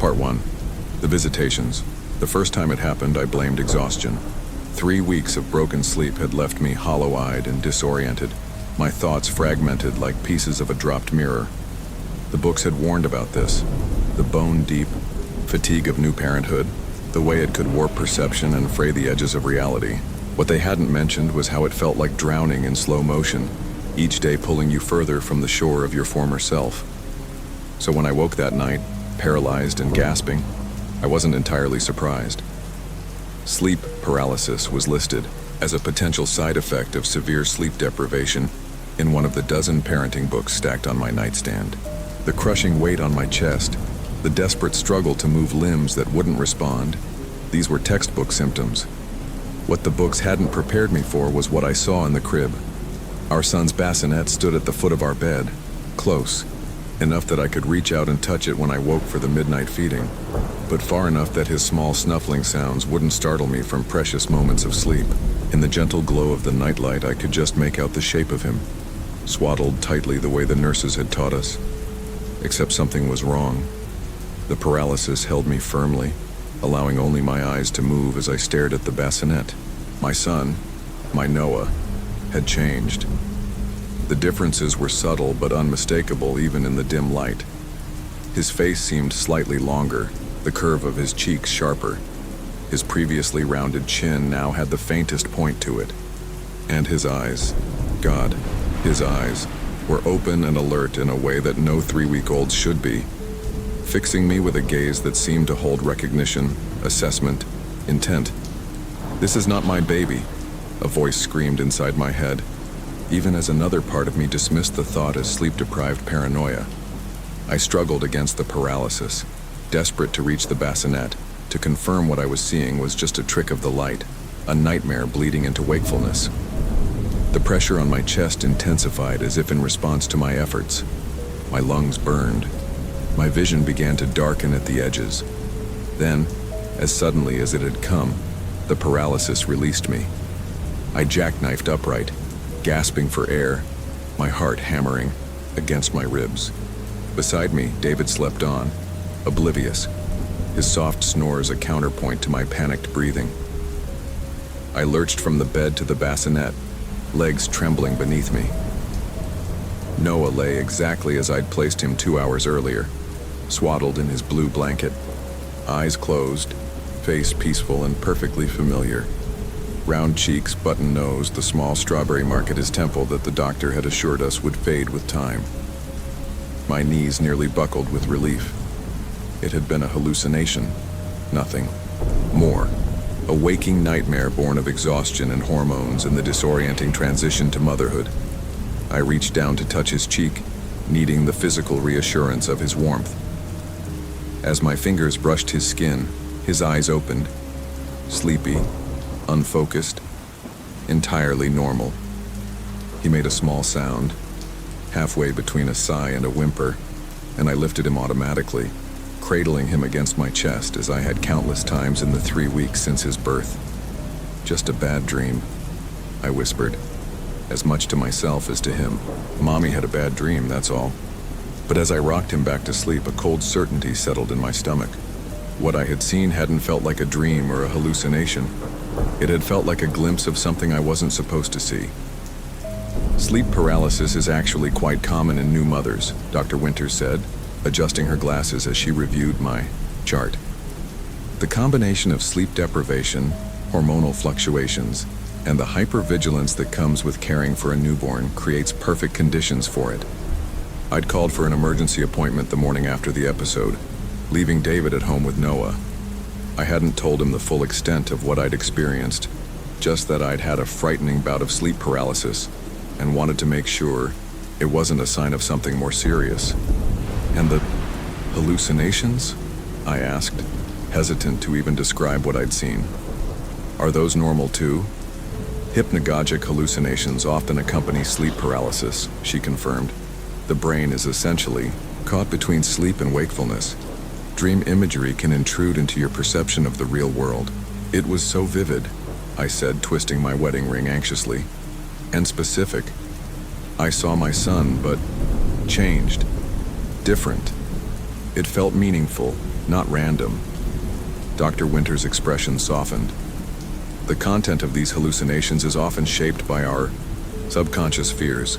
Part 1. The visitations. The first time it happened, I blamed exhaustion. 3 weeks of broken sleep had left me hollow-eyed and disoriented, my thoughts fragmented like pieces of a dropped mirror. The books had warned about this. The bone-deep fatigue of new parenthood, the way it could warp perception and fray the edges of reality. What they hadn't mentioned was how it felt like drowning in slow motion, each day pulling you further from the shore of your former self. So when I woke that night, paralyzed and gasping, I wasn't entirely surprised. Sleep paralysis was listed as a potential side effect of severe sleep deprivation in one of the dozen parenting books stacked on my nightstand. The crushing weight on my chest, the desperate struggle to move limbs that wouldn't respond, these were textbook symptoms. What the books hadn't prepared me for was what I saw in the crib. Our son's bassinet stood at the foot of our bed, close, enough that I could reach out and touch it when I woke for the midnight feeding, but far enough that his small snuffling sounds wouldn't startle me from precious moments of sleep. In the gentle glow of the nightlight, I could just make out the shape of him, swaddled tightly the way the nurses had taught us. Except something was wrong. The paralysis held me firmly, allowing only my eyes to move as I stared at the bassinet. My son, my Noah, had changed. The differences were subtle but unmistakable even in the dim light. His face seemed slightly longer, the curve of his cheeks sharper. His previously rounded chin now had the faintest point to it. And his eyes, God, his eyes, were open and alert in a way that no 3-week-olds should be, fixing me with a gaze that seemed to hold recognition, assessment, intent. "This is not my baby," a voice screamed inside my head, even as another part of me dismissed the thought as sleep-deprived paranoia. I struggled against the paralysis, desperate to reach the bassinet, to confirm what I was seeing was just a trick of the light, a nightmare bleeding into wakefulness. The pressure on my chest intensified as if in response to my efforts. My lungs burned. My vision began to darken at the edges. Then, as suddenly as it had come, the paralysis released me. I jackknifed upright, gasping for air, my heart hammering against my ribs. Beside me, David slept on, oblivious, his soft snores a counterpoint to my panicked breathing. I lurched from the bed to the bassinet, legs trembling beneath me. Noah lay exactly as I'd placed him 2 hours earlier, swaddled in his blue blanket, eyes closed, face peaceful and perfectly familiar. Round cheeks, button nose, the small strawberry mark at his temple that the doctor had assured us would fade with time. My knees nearly buckled with relief. It had been a hallucination. Nothing. More. A waking nightmare born of exhaustion and hormones and the disorienting transition to motherhood. I reached down to touch his cheek, needing the physical reassurance of his warmth. As my fingers brushed his skin, his eyes opened, sleepy, unfocused, entirely normal. He made a small sound, halfway between a sigh and a whimper, and I lifted him automatically, cradling him against my chest as I had countless times in the 3 weeks since his birth. "Just a bad dream," I whispered, as much to myself as to him. "Mommy had a bad dream, that's all." But as I rocked him back to sleep, a cold certainty settled in my stomach. What I had seen hadn't felt like a dream or a hallucination. It had felt like a glimpse of something I wasn't supposed to see. Sleep paralysis is actually quite common in new mothers, Dr. Winters said, adjusting her glasses as she reviewed my chart. The combination of sleep deprivation, hormonal fluctuations, and the hypervigilance that comes with caring for a newborn creates perfect conditions for it. I'd called for an emergency appointment the morning after the episode, leaving David at home with Noah. I hadn't told him the full extent of what I'd experienced, just that I'd had a frightening bout of sleep paralysis and wanted to make sure it wasn't a sign of something more serious. "And the hallucinations?" I asked, hesitant to even describe what I'd seen. "Are those normal too?" "Hypnagogic hallucinations often accompany sleep paralysis," she confirmed. "The brain is essentially caught between sleep and wakefulness. Dream imagery can intrude into your perception of the real world." "It was so vivid," I said, twisting my wedding ring anxiously. "And specific. I saw my son, but changed. Different. It felt meaningful, not random. Dr. Winter's expression softened. The content of these hallucinations is often shaped by our subconscious fears.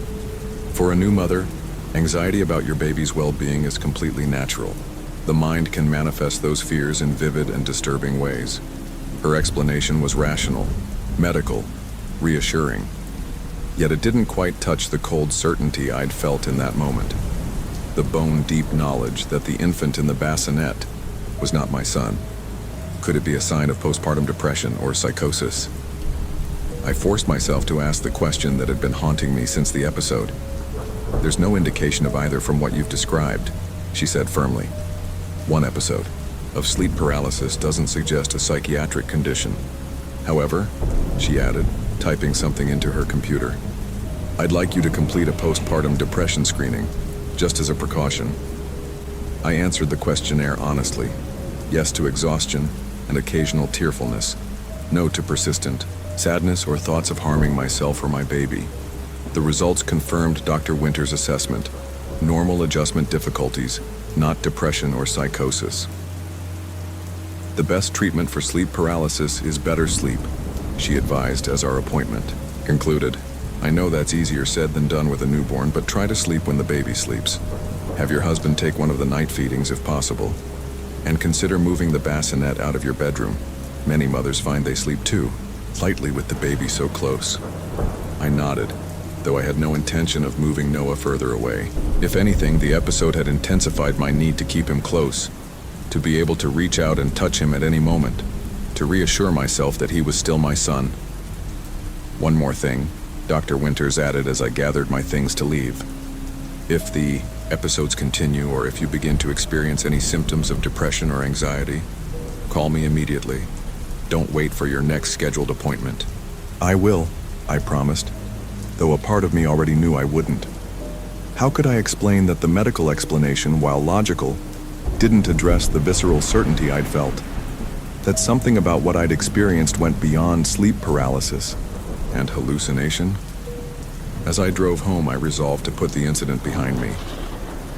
For a new mother, anxiety about your baby's well-being is completely natural. The mind can manifest those fears in vivid and disturbing ways. Her explanation was rational, medical, reassuring. Yet it didn't quite touch the cold certainty I'd felt in that moment. The bone-deep knowledge that the infant in the bassinet was not my son. Could it be a sign of postpartum depression or psychosis? I forced myself to ask the question that had been haunting me since the episode. "There's no indication of either from what you've described," she said firmly. "One episode of sleep paralysis doesn't suggest a psychiatric condition. However," she added, typing something into her computer, "I'd like you to complete a postpartum depression screening, just as a precaution." I answered the questionnaire honestly. Yes to exhaustion and occasional tearfulness. No to persistent sadness or thoughts of harming myself or my baby. The results confirmed Dr. Winter's assessment. Normal adjustment difficulties, not depression or psychosis. "The best treatment for sleep paralysis is better sleep," she advised as our appointment concluded. "I know that's easier said than done with a newborn, but try to sleep when the baby sleeps. Have your husband take one of the night feedings if possible. And consider moving the bassinet out of your bedroom. Many mothers find they sleep too lightly with the baby so close." I nodded, though I had no intention of moving Noah further away. If anything, the episode had intensified my need to keep him close, to be able to reach out and touch him at any moment, to reassure myself that he was still my son. "One more thing," Dr. Winters added as I gathered my things to leave. "If the episodes continue or if you begin to experience any symptoms of depression or anxiety, call me immediately. Don't wait for your next scheduled appointment." "I will," I promised, though a part of me already knew I wouldn't. How could I explain that the medical explanation, while logical, didn't address the visceral certainty I'd felt? That something about what I'd experienced went beyond sleep paralysis and hallucination? As I drove home, I resolved to put the incident behind me.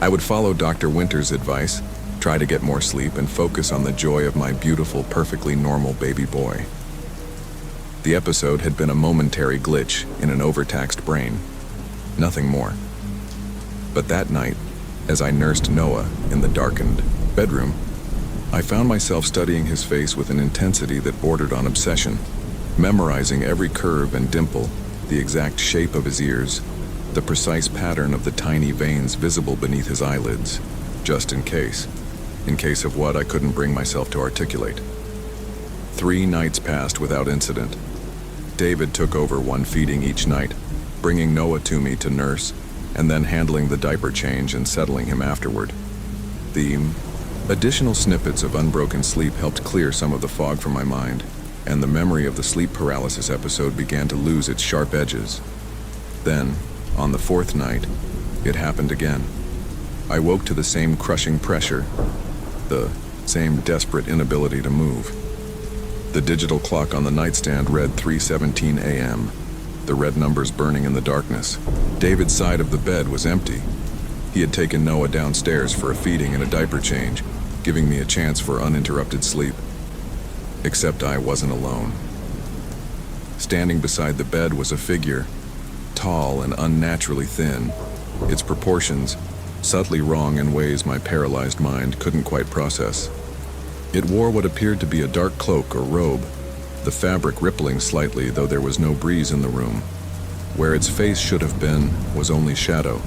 I would follow Dr. Winter's advice, try to get more sleep, and focus on the joy of my beautiful, perfectly normal baby boy. The episode had been a momentary glitch in an overtaxed brain. Nothing more. But that night, as I nursed Noah in the darkened bedroom, I found myself studying his face with an intensity that bordered on obsession, memorizing every curve and dimple, the exact shape of his ears, the precise pattern of the tiny veins visible beneath his eyelids, just in case. In case of what, I couldn't bring myself to articulate. 3 nights passed without incident. David took over one feeding each night, bringing Noah to me to nurse, and then handling the diaper change and settling him afterward. The additional snippets of unbroken sleep helped clear some of the fog from my mind, and the memory of the sleep paralysis episode began to lose its sharp edges. Then, on the 4th night, it happened again. I woke to the same crushing pressure, the same desperate inability to move. The digital clock on the nightstand read 3:17 a.m., the red numbers burning in the darkness. David's side of the bed was empty. He had taken Noah downstairs for a feeding and a diaper change, giving me a chance for uninterrupted sleep. Except I wasn't alone. Standing beside the bed was a figure, tall and unnaturally thin, its proportions subtly wrong in ways my paralyzed mind couldn't quite process. It wore what appeared to be a dark cloak or robe, the fabric rippling slightly, though there was no breeze in the room. Where its face should have been was only shadow,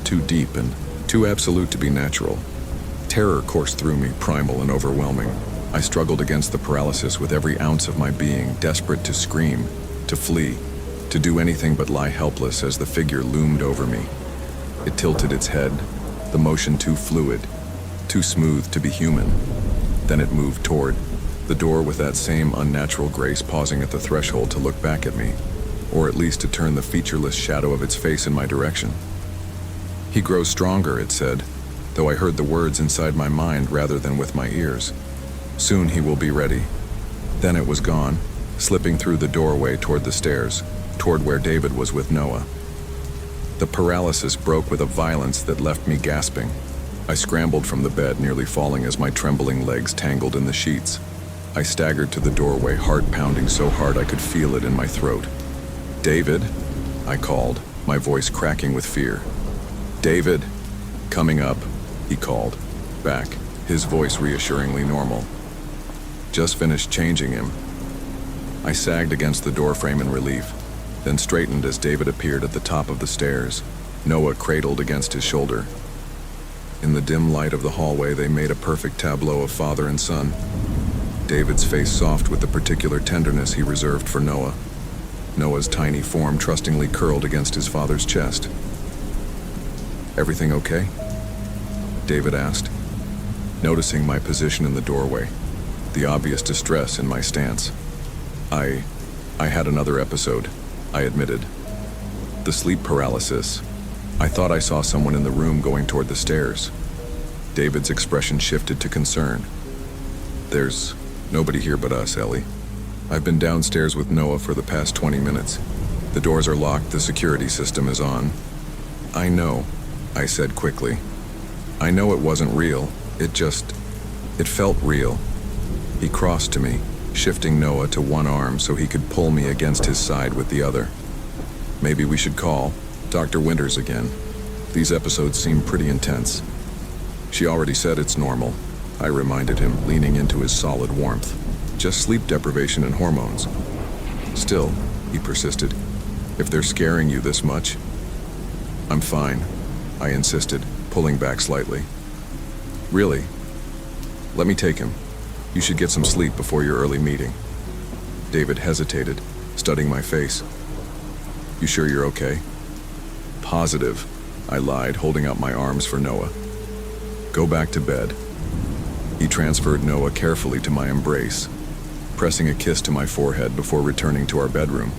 too deep and too absolute to be natural. Terror coursed through me, primal and overwhelming. I struggled against the paralysis with every ounce of my being, desperate to scream, to flee, to do anything but lie helpless as the figure loomed over me. It tilted its head, the motion too fluid, too smooth to be human. Then it moved toward the door with that same unnatural grace, pausing at the threshold to look back at me, or at least to turn the featureless shadow of its face in my direction. "He grows stronger," it said, though I heard the words inside my mind rather than with my ears. "Soon he will be ready." Then it was gone, slipping through the doorway toward the stairs, toward where David was with Noah. The paralysis broke with a violence that left me gasping. I scrambled from the bed, nearly falling as my trembling legs tangled in the sheets. I staggered to the doorway, heart pounding so hard I could feel it in my throat. "David," I called, my voice cracking with fear. "David!" "Coming up," he called, back, his voice reassuringly normal. "Just finished changing him." I sagged against the doorframe in relief, then straightened as David appeared at the top of the stairs, Noah cradled against his shoulder. In the dim light of the hallway, they made a perfect tableau of father and son. David's face soft with the particular tenderness he reserved for Noah. Noah's tiny form trustingly curled against his father's chest. "Everything okay?" David asked, noticing my position in the doorway, the obvious distress in my stance. I had another episode," I admitted. "The sleep paralysis. I thought I saw someone in the room going toward the stairs." David's expression shifted to concern. "There's nobody here but us, Ellie. I've been downstairs with Noah for the past 20 minutes. The doors are locked, the security system is on." "I know," I said quickly. "I know it wasn't real. It felt real." He crossed to me, shifting Noah to one arm so he could pull me against his side with the other. "Maybe we should call Dr. Winters again. These episodes seem pretty intense." "She already said it's normal," I reminded him, leaning into his solid warmth. "Just sleep deprivation and hormones." "Still," he persisted, "if they're scaring you this much." "I'm fine," I insisted, pulling back slightly. "Really? Let me take him. You should get some sleep before your early meeting." David hesitated, studying my face. "You sure you're okay?" "Positive," I lied, holding out my arms for Noah. "Go back to bed." He transferred Noah carefully to my embrace, pressing a kiss to my forehead before returning to our bedroom.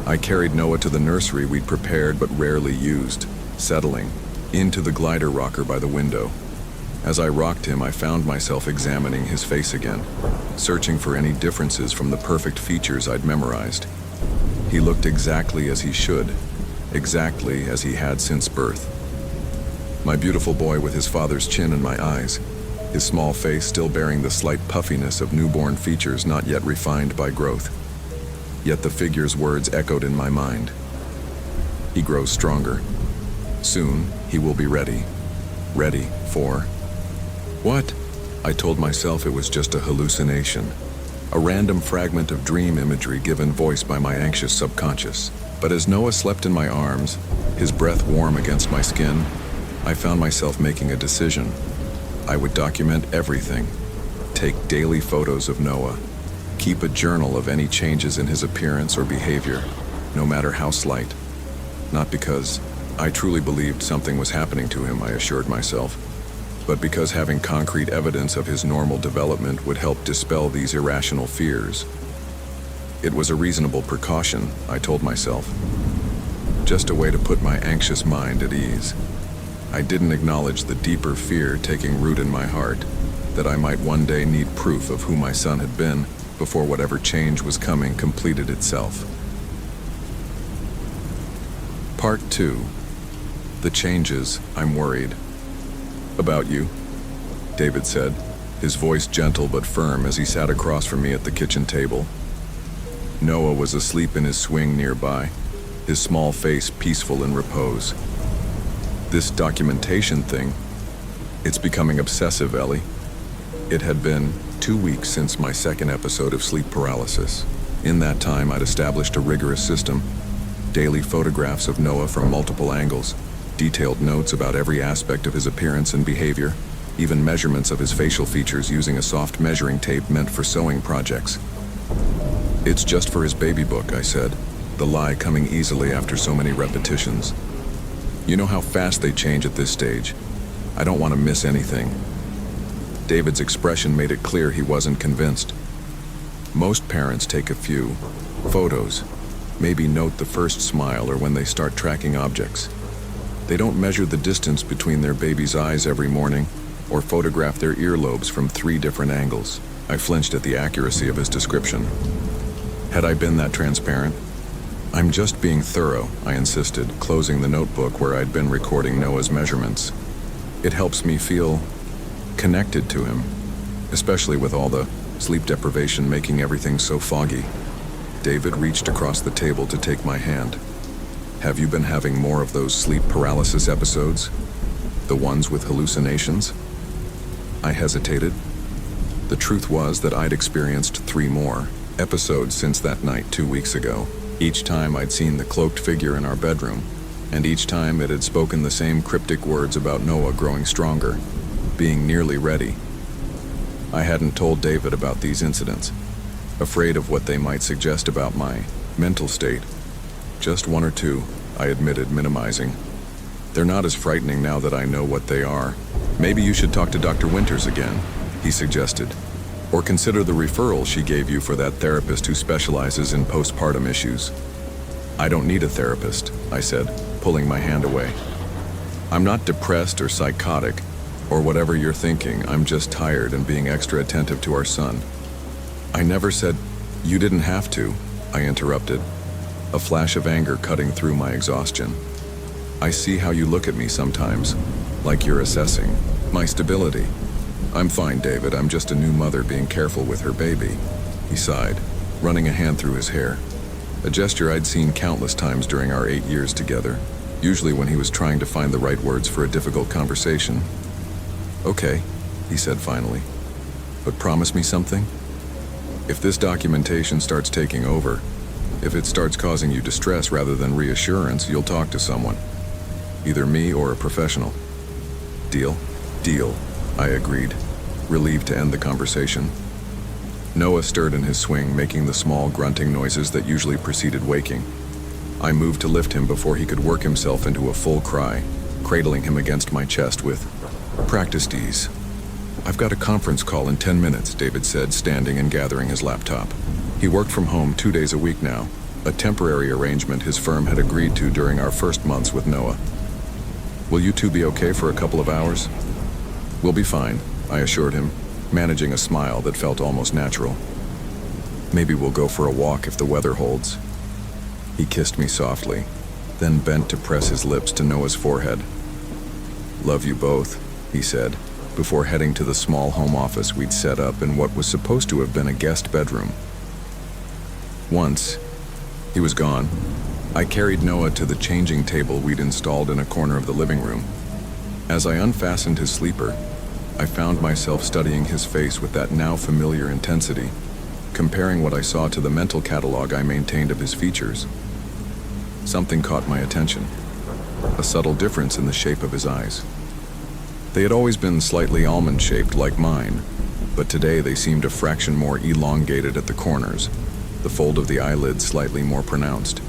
I carried Noah to the nursery we'd prepared but rarely used, settling into the glider rocker by the window. As I rocked him, I found myself examining his face again, searching for any differences from the perfect features I'd memorized. He looked exactly as he should, exactly as he had since birth. My beautiful boy with his father's chin in my eyes, his small face still bearing the slight puffiness of newborn features not yet refined by growth. Yet the figure's words echoed in my mind. "He grows stronger. Soon, he will be ready. Ready for..." What? I told myself it was just a hallucination, a random fragment of dream imagery given voice by my anxious subconscious. But as Noah slept in my arms, his breath warm against my skin, I found myself making a decision. I would document everything, take daily photos of Noah, keep a journal of any changes in his appearance or behavior, no matter how slight. Not because I truly believed something was happening to him, I assured myself, but because having concrete evidence of his normal development would help dispel these irrational fears. It was a reasonable precaution, I told myself. Just a way to put my anxious mind at ease. I didn't acknowledge the deeper fear taking root in my heart, that I might one day need proof of who my son had been before whatever change was coming completed itself. Part 2. The changes, I'm worried. "About you," David said, his voice gentle but firm as he sat across from me at the kitchen table. Noah was asleep in his swing nearby, his small face peaceful in repose. "This documentation thing, it's becoming obsessive, Ellie. It had been 2 weeks since my second episode of sleep paralysis. In that time, I'd established a rigorous system, daily photographs of Noah from multiple angles, detailed notes about every aspect of his appearance and behavior, even measurements of his facial features using a soft measuring tape meant for sewing projects. "It's just for his baby book," I said, the lie coming easily after so many repetitions. "You know how fast they change at this stage. I don't want to miss anything." David's expression made it clear he wasn't convinced. "Most parents take a few photos, maybe note the first smile or when they start tracking objects. They don't measure the distance between their baby's eyes every morning or photograph their earlobes from 3 different angles." I flinched at the accuracy of his description. Had I been that transparent? "I'm just being thorough," I insisted, closing the notebook where I'd been recording Noah's measurements. It helps me feel connected to him, especially with all the sleep deprivation making everything so foggy. David reached across the table to take my hand. Have you been having more of those sleep paralysis episodes? The ones with hallucinations? I hesitated. The truth was that I'd experienced 3 more episodes since that night 2 weeks ago. Each time I'd seen the cloaked figure in our bedroom, and each time it had spoken the same cryptic words about Noah growing stronger, being nearly ready. I hadn't told David about these incidents, afraid of what they might suggest about my mental state. Just 1 or 2, I admitted, minimizing. They're not as frightening now that I know what they are. Maybe you should talk to Dr. Winters again, he suggested. Or consider the referral she gave you for that therapist who specializes in postpartum issues. I don't need a therapist, I said, pulling my hand away. I'm not depressed or psychotic, or whatever you're thinking. I'm just tired and being extra attentive to our son. I never said, you didn't have to, I interrupted, a flash of anger cutting through my exhaustion. I see how you look at me sometimes, like you're assessing my stability. I'm fine, David. I'm just a new mother being careful with her baby, he sighed, running a hand through his hair. A gesture I'd seen countless times during our 8 years together, usually when he was trying to find the right words for a difficult conversation. Okay, he said finally. But promise me something? If this documentation starts taking over, if it starts causing you distress rather than reassurance, you'll talk to someone. Either me or a professional. Deal? Deal, I agreed, relieved to end the conversation. Noah stirred in his swing, making the small grunting noises that usually preceded waking. I moved to lift him before he could work himself into a full cry, cradling him against my chest with, "Practiced ease." "I've got a conference call in 10 minutes, David said, standing and gathering his laptop. He worked from home 2 days a week now, a temporary arrangement his firm had agreed to during our first months with Noah. "Will you two be okay for a couple of hours?" "We'll be fine," I assured him, managing a smile that felt almost natural. "Maybe we'll go for a walk if the weather holds." He kissed me softly, then bent to press his lips to Noah's forehead. "Love you both," he said, before heading to the small home office we'd set up in what was supposed to have been a guest bedroom. Once he was gone, I carried Noah to the changing table we'd installed in a corner of the living room. As I unfastened his sleeper, I found myself studying his face with that now familiar intensity, comparing what I saw to the mental catalog I maintained of his features. Something caught my attention, a subtle difference in the shape of his eyes. They had always been slightly almond-shaped like mine, but today they seemed a fraction more elongated at the corners, the fold of the eyelid slightly more pronounced.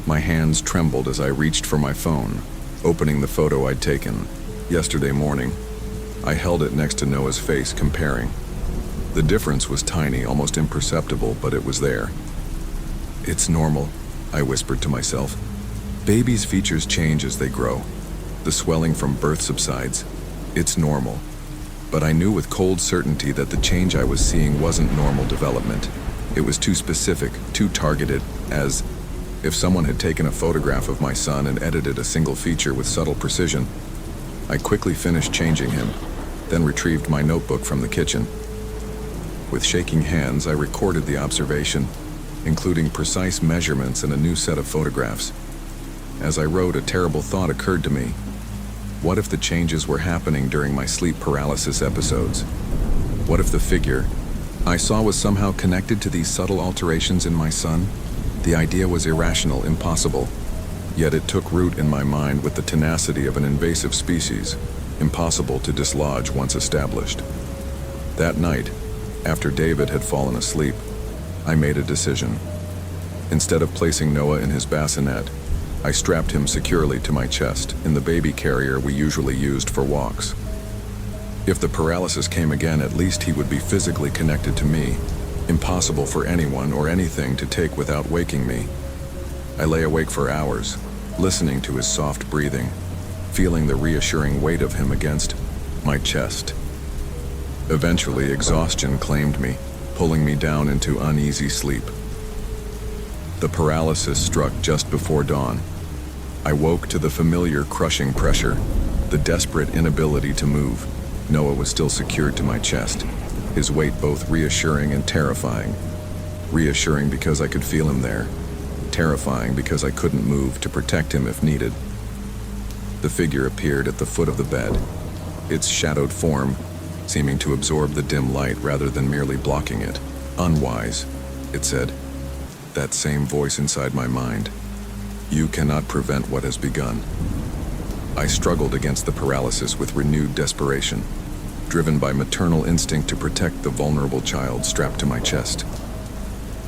My hands trembled as I reached for my phone, opening the photo I'd taken yesterday morning. I held it next to Noah's face, comparing. The difference was tiny, almost imperceptible, but it was there. "It's normal," I whispered to myself. "Babies' features change as they grow. The swelling from birth subsides. It's normal." But I knew with cold certainty that the change I was seeing wasn't normal development. It was too specific, too targeted, as if someone had taken a photograph of my son and edited a single feature with subtle precision. I quickly finished changing him, then retrieved my notebook from the kitchen. With shaking hands, I recorded the observation, including precise measurements and a new set of photographs. As I wrote, a terrible thought occurred to me. What if the changes were happening during my sleep paralysis episodes? What if the figure I saw was somehow connected to these subtle alterations in my son? The idea was irrational, impossible. Yet it took root in my mind with the tenacity of an invasive species, impossible to dislodge once established. That night, after David had fallen asleep, I made a decision. Instead of placing Noah in his bassinet, I strapped him securely to my chest in the baby carrier we usually used for walks. If the paralysis came again, at least he would be physically connected to me, impossible for anyone or anything to take without waking me. I lay awake for hours, listening to his soft breathing, feeling the reassuring weight of him against my chest. Eventually, exhaustion claimed me, pulling me down into uneasy sleep. The paralysis struck just before dawn. I woke to the familiar crushing pressure, The desperate inability to move. Noah was still secured to my chest, his weight both reassuring and terrifying. Reassuring because I could feel him there, terrifying because I couldn't move to protect him if needed. The figure appeared at the foot of the bed, its shadowed form seeming to absorb the dim light rather than merely blocking it. Unwise, it said, that same voice inside my mind. You cannot prevent what has begun. I struggled against the paralysis with renewed desperation, driven by maternal instinct to protect the vulnerable child strapped to my chest.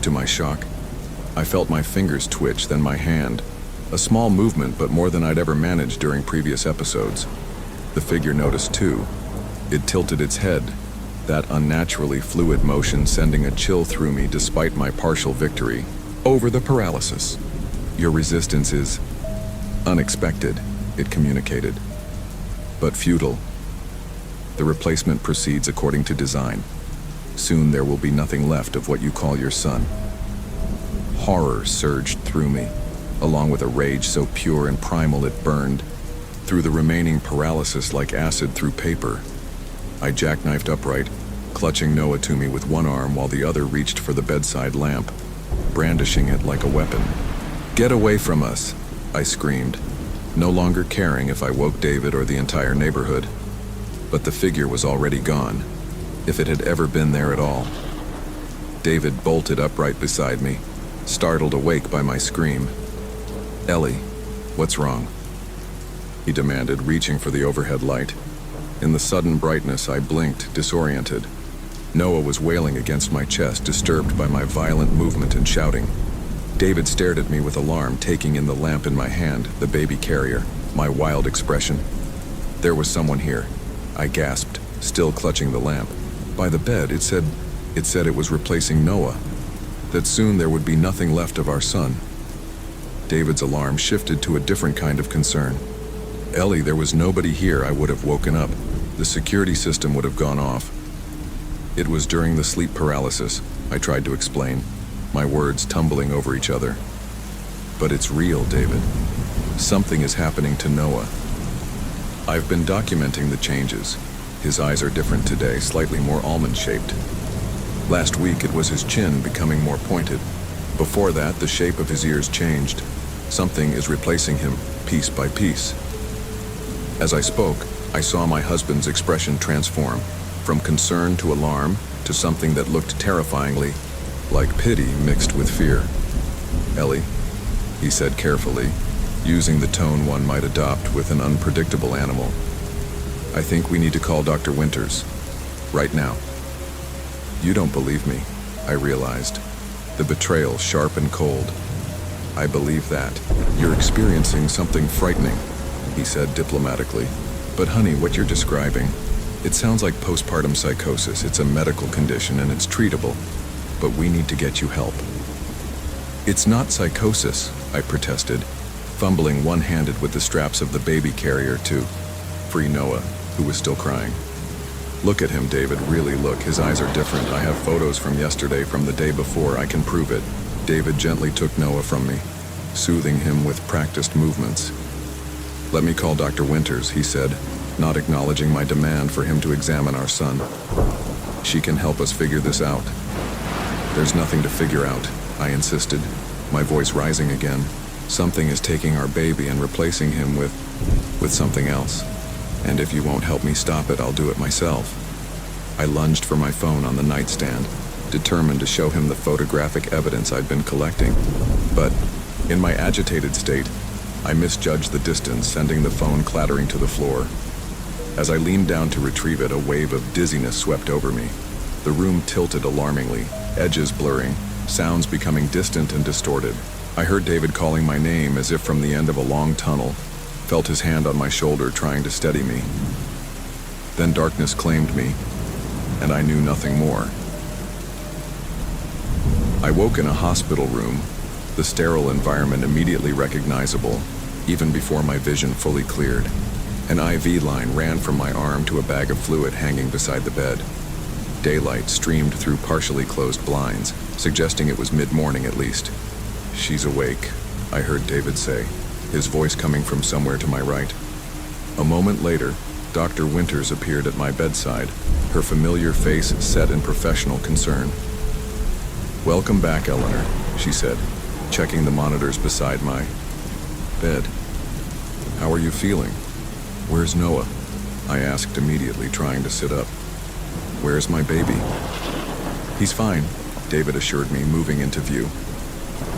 To my shock, I felt my fingers twitch, then my hand, a small movement but more than I'd ever managed during previous episodes. The figure noticed too. It tilted its head, that unnaturally fluid motion sending a chill through me despite my partial victory over the paralysis. Your resistance is unexpected, it communicated, but futile. The replacement proceeds according to design. Soon there will be nothing left of what you call your son. Horror surged through me, along with a rage so pure and primal it burned through the remaining paralysis like acid through paper. I jackknifed upright, clutching Noah to me with one arm while the other reached for the bedside lamp, brandishing it like a weapon. "Get away from us," I screamed, no longer caring if I woke David or the entire neighborhood. But the figure was already gone, if it had ever been there at all. David bolted upright beside me, startled awake by my scream. "Ellie, what's wrong?" he demanded, reaching for the overhead light. In the sudden brightness, I blinked, disoriented. Noah was wailing against my chest, disturbed by my violent movement and shouting. David stared at me with alarm, taking in the lamp in my hand, the baby carrier, my wild expression. There was someone here, I gasped, still clutching the lamp. By the bed, it said it was replacing Noah, that soon there would be nothing left of our son. David's alarm shifted to a different kind of concern. "Ellie, there was nobody here. I would have woken up. The security system would have gone off." It was during the sleep paralysis, I tried to explain, my words tumbling over each other. "But it's real, David. Something is happening to Noah. I've been documenting the changes. His eyes are different today, slightly more almond-shaped. Last week it was his chin becoming more pointed. Before that, the shape of his ears changed. Something is replacing him, piece by piece." As I spoke, I saw my husband's expression transform, from concern to alarm to something that looked terrifyingly like pity mixed with fear. "Ellie," he said carefully, using the tone one might adopt with an unpredictable animal, "I think we need to call Dr. Winters. Right now." "You don't believe me," I realized, the betrayal sharp and cold. "I believe that. You're experiencing something frightening," he said diplomatically. "But honey, what you're describing, it sounds like postpartum psychosis. It's a medical condition and it's treatable. But we need to get you help." "It's not psychosis," I protested, fumbling one-handed with the straps of the baby carrier to free Noah, who was still crying. "Look at him, David, really look. His eyes are different. I have photos from yesterday, from the day before. I can prove it." David gently took Noah from me, soothing him with practiced movements. "Let me call Dr. Winters," he said, not acknowledging my demand for him to examine our son. "She can help us figure this out." "There's nothing to figure out," I insisted, my voice rising again. "Something is taking our baby and replacing him with something else. And if you won't help me stop it, I'll do it myself." I lunged for my phone on the nightstand, determined to show him the photographic evidence I'd been collecting. But, in my agitated state, I misjudged the distance, sending the phone clattering to the floor. As I leaned down to retrieve it, a wave of dizziness swept over me. The room tilted alarmingly, edges blurring, sounds becoming distant and distorted. I heard David calling my name as if from the end of a long tunnel, felt his hand on my shoulder trying to steady me. Then darkness claimed me, and I knew nothing more. I woke in a hospital room, the sterile environment immediately recognizable, even before my vision fully cleared. An IV line ran from my arm to a bag of fluid hanging beside the bed. Daylight streamed through partially closed blinds, suggesting it was mid-morning at least. "She's awake," I heard David say, his voice coming from somewhere to my right. A moment later, Dr. Winters appeared at my bedside, her familiar face set in professional concern. "Welcome back, Eleanor," she said, checking the monitors beside my bed. "How are you feeling? Where's Noah?" I asked immediately, trying to sit up. "Where's my baby?" "He's fine," David assured me, moving into view.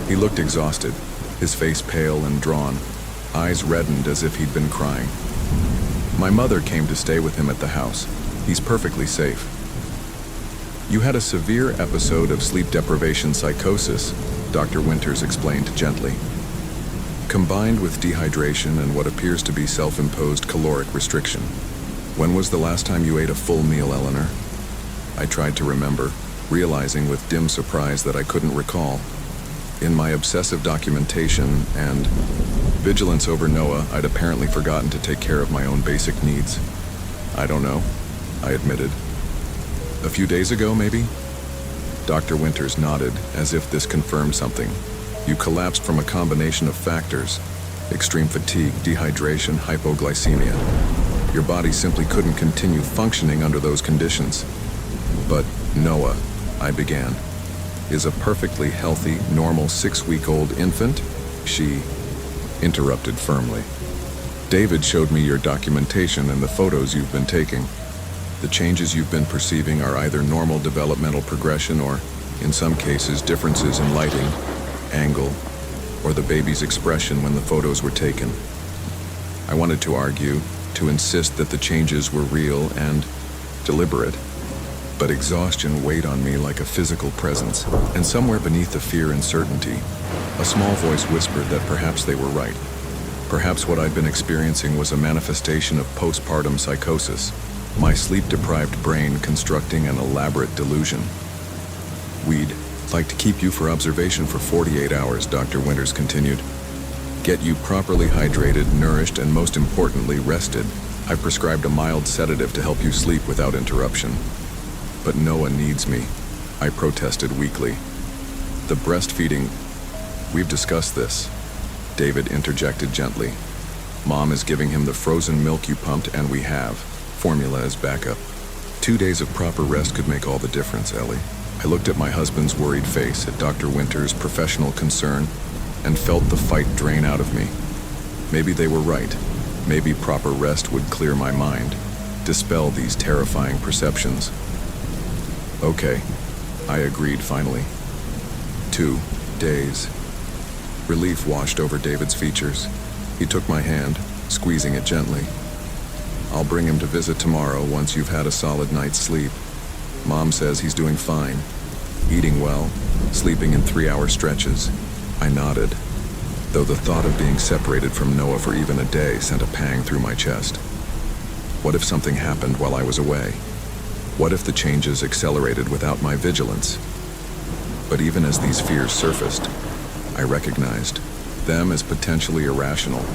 He looked exhausted, his face pale and drawn, eyes reddened as if he'd been crying. "My mother came to stay with him at the house. He's perfectly safe." "You had a severe episode of sleep deprivation psychosis," Dr. Winters explained gently, "combined with dehydration and what appears to be self-imposed caloric restriction. When was the last time you ate a full meal, Eleanor?" I tried to remember, realizing with dim surprise that I couldn't recall. In my obsessive documentation and vigilance over Noah, I'd apparently forgotten to take care of my own basic needs. "I don't know," I admitted. "A few days ago, maybe?" Dr. Winters nodded, as if this confirmed something. "You collapsed from a combination of factors: extreme fatigue, dehydration, hypoglycemia. Your body simply couldn't continue functioning under those conditions." "But Noah," I began, "is a perfectly healthy, normal 6-week-old infant?" She interrupted firmly. "David showed me your documentation and the photos you've been taking. The changes you've been perceiving are either normal developmental progression or, in some cases, differences in lighting, angle, or the baby's expression when the photos were taken." I wanted to argue, to insist that the changes were real and deliberate, but exhaustion weighed on me like a physical presence, and somewhere beneath the fear and certainty, a small voice whispered that perhaps they were right. Perhaps what I'd been experiencing was a manifestation of postpartum psychosis, my sleep-deprived brain constructing an elaborate delusion. "We'd like to keep you for observation for 48 hours, Dr. Winters continued. "Get you properly hydrated, nourished, and most importantly, rested. I've prescribed a mild sedative to help you sleep without interruption." "But Noah needs me," I protested weakly. "The breastfeeding—" "We've discussed this," David interjected gently. "Mom is giving him the frozen milk you pumped, and we have formula as backup. 2 days of proper rest could make all the difference, Ellie." I looked at my husband's worried face, at Dr. Winters' professional concern, and felt the fight drain out of me. Maybe they were right. Maybe proper rest would clear my mind, dispel these terrifying perceptions. "Okay," I agreed finally. 2 days. Relief washed over David's features. He took my hand, squeezing it gently. "I'll bring him to visit tomorrow once you've had a solid night's sleep. Mom says he's doing fine, eating well, sleeping in 3-hour stretches." I nodded, though the thought of being separated from Noah for even a day sent a pang through my chest. What if something happened while I was away? What if the changes accelerated without my vigilance? But even as these fears surfaced, I recognized them as potentially irrational,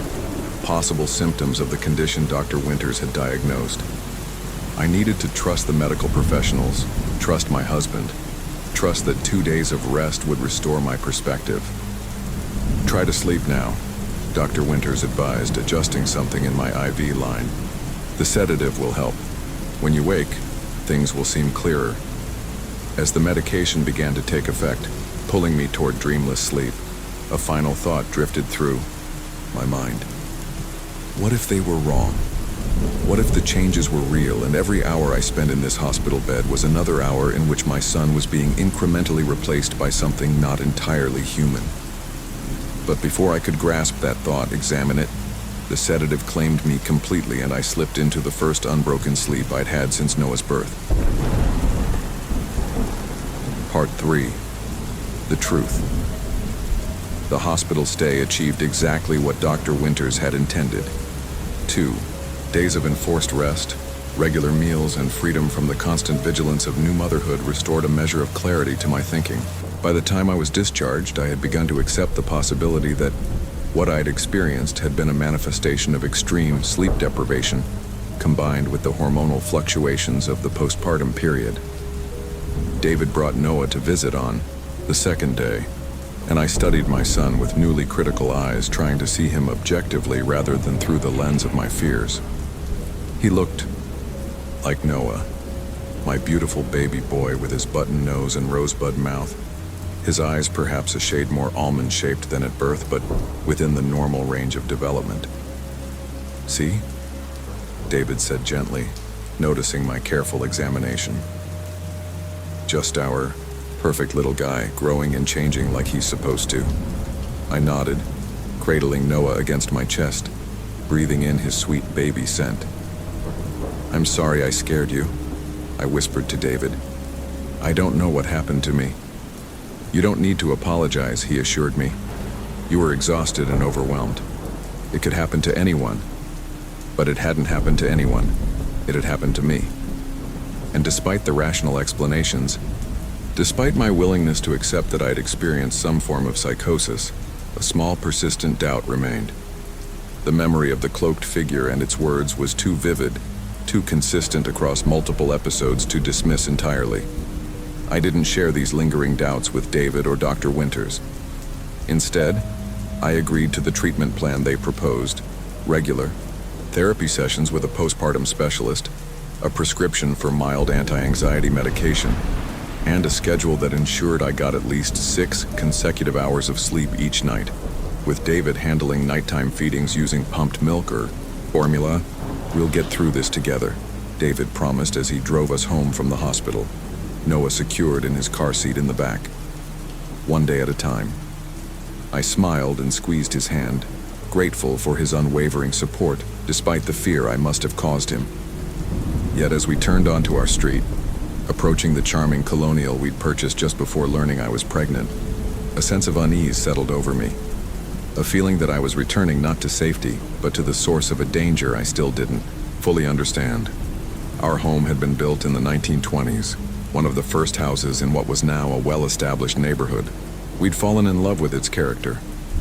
possible symptoms of the condition Dr. Winters had diagnosed. I needed to trust the medical professionals, trust my husband, trust that 2 days of rest would restore my perspective. "Try to sleep now," Dr. Winters advised, adjusting something in my IV line. "The sedative will help. When you wake, things will seem clearer." As the medication began to take effect, pulling me toward dreamless sleep, a final thought drifted through my mind. What if they were wrong? What if the changes were real and every hour I spent in this hospital bed was another hour in which my son was being incrementally replaced by something not entirely human? But before I could grasp that thought, examine it, the sedative claimed me completely and I slipped into the first unbroken sleep I'd had since Noah's birth. Part 3. The truth. The hospital stay achieved exactly what Dr. Winters had intended. 2 days of enforced rest, regular meals, and freedom from the constant vigilance of new motherhood restored a measure of clarity to my thinking. By the time I was discharged, I had begun to accept the possibility that what I'd experienced had been a manifestation of extreme sleep deprivation, combined with the hormonal fluctuations of the postpartum period. David brought Noah to visit on the second day, and I studied my son with newly critical eyes, trying to see him objectively rather than through the lens of my fears. He looked like Noah, my beautiful baby boy with his button nose and rosebud mouth, his eyes perhaps a shade more almond-shaped than at birth, but within the normal range of development. "See?" David said gently, noticing my careful examination. "Just our perfect little guy, growing and changing like he's supposed to." I nodded, cradling Noah against my chest, breathing in his sweet baby scent. "I'm sorry I scared you," I whispered to David. "I don't know what happened to me." "You don't need to apologize," he assured me. "You were exhausted and overwhelmed. It could happen to anyone. But it hadn't happened to anyone. It had happened to me." And despite the rational explanations, despite my willingness to accept that I'd experienced some form of psychosis, a small persistent doubt remained. The memory of the cloaked figure and its words was too vivid, too consistent across multiple episodes to dismiss entirely. I didn't share these lingering doubts with David or Dr. Winters. Instead, I agreed to the treatment plan they proposed: regular therapy sessions with a postpartum specialist, a prescription for mild anti-anxiety medication, and a schedule that ensured I got at least 6 consecutive hours of sleep each night, with David handling nighttime feedings using pumped milk or formula. "We'll get through this together," David promised as he drove us home from the hospital, Noah secured in his car seat in the back. One day at a time. I smiled and squeezed his hand, grateful for his unwavering support, despite the fear I must have caused him. Yet as we turned onto our street, approaching the charming colonial we'd purchased just before learning I was pregnant, a sense of unease settled over me. A feeling that I was returning not to safety, but to the source of a danger I still didn't fully understand. Our home had been built in the 1920s, one of the first houses in what was now a well-established neighborhood. We'd fallen in love with its character.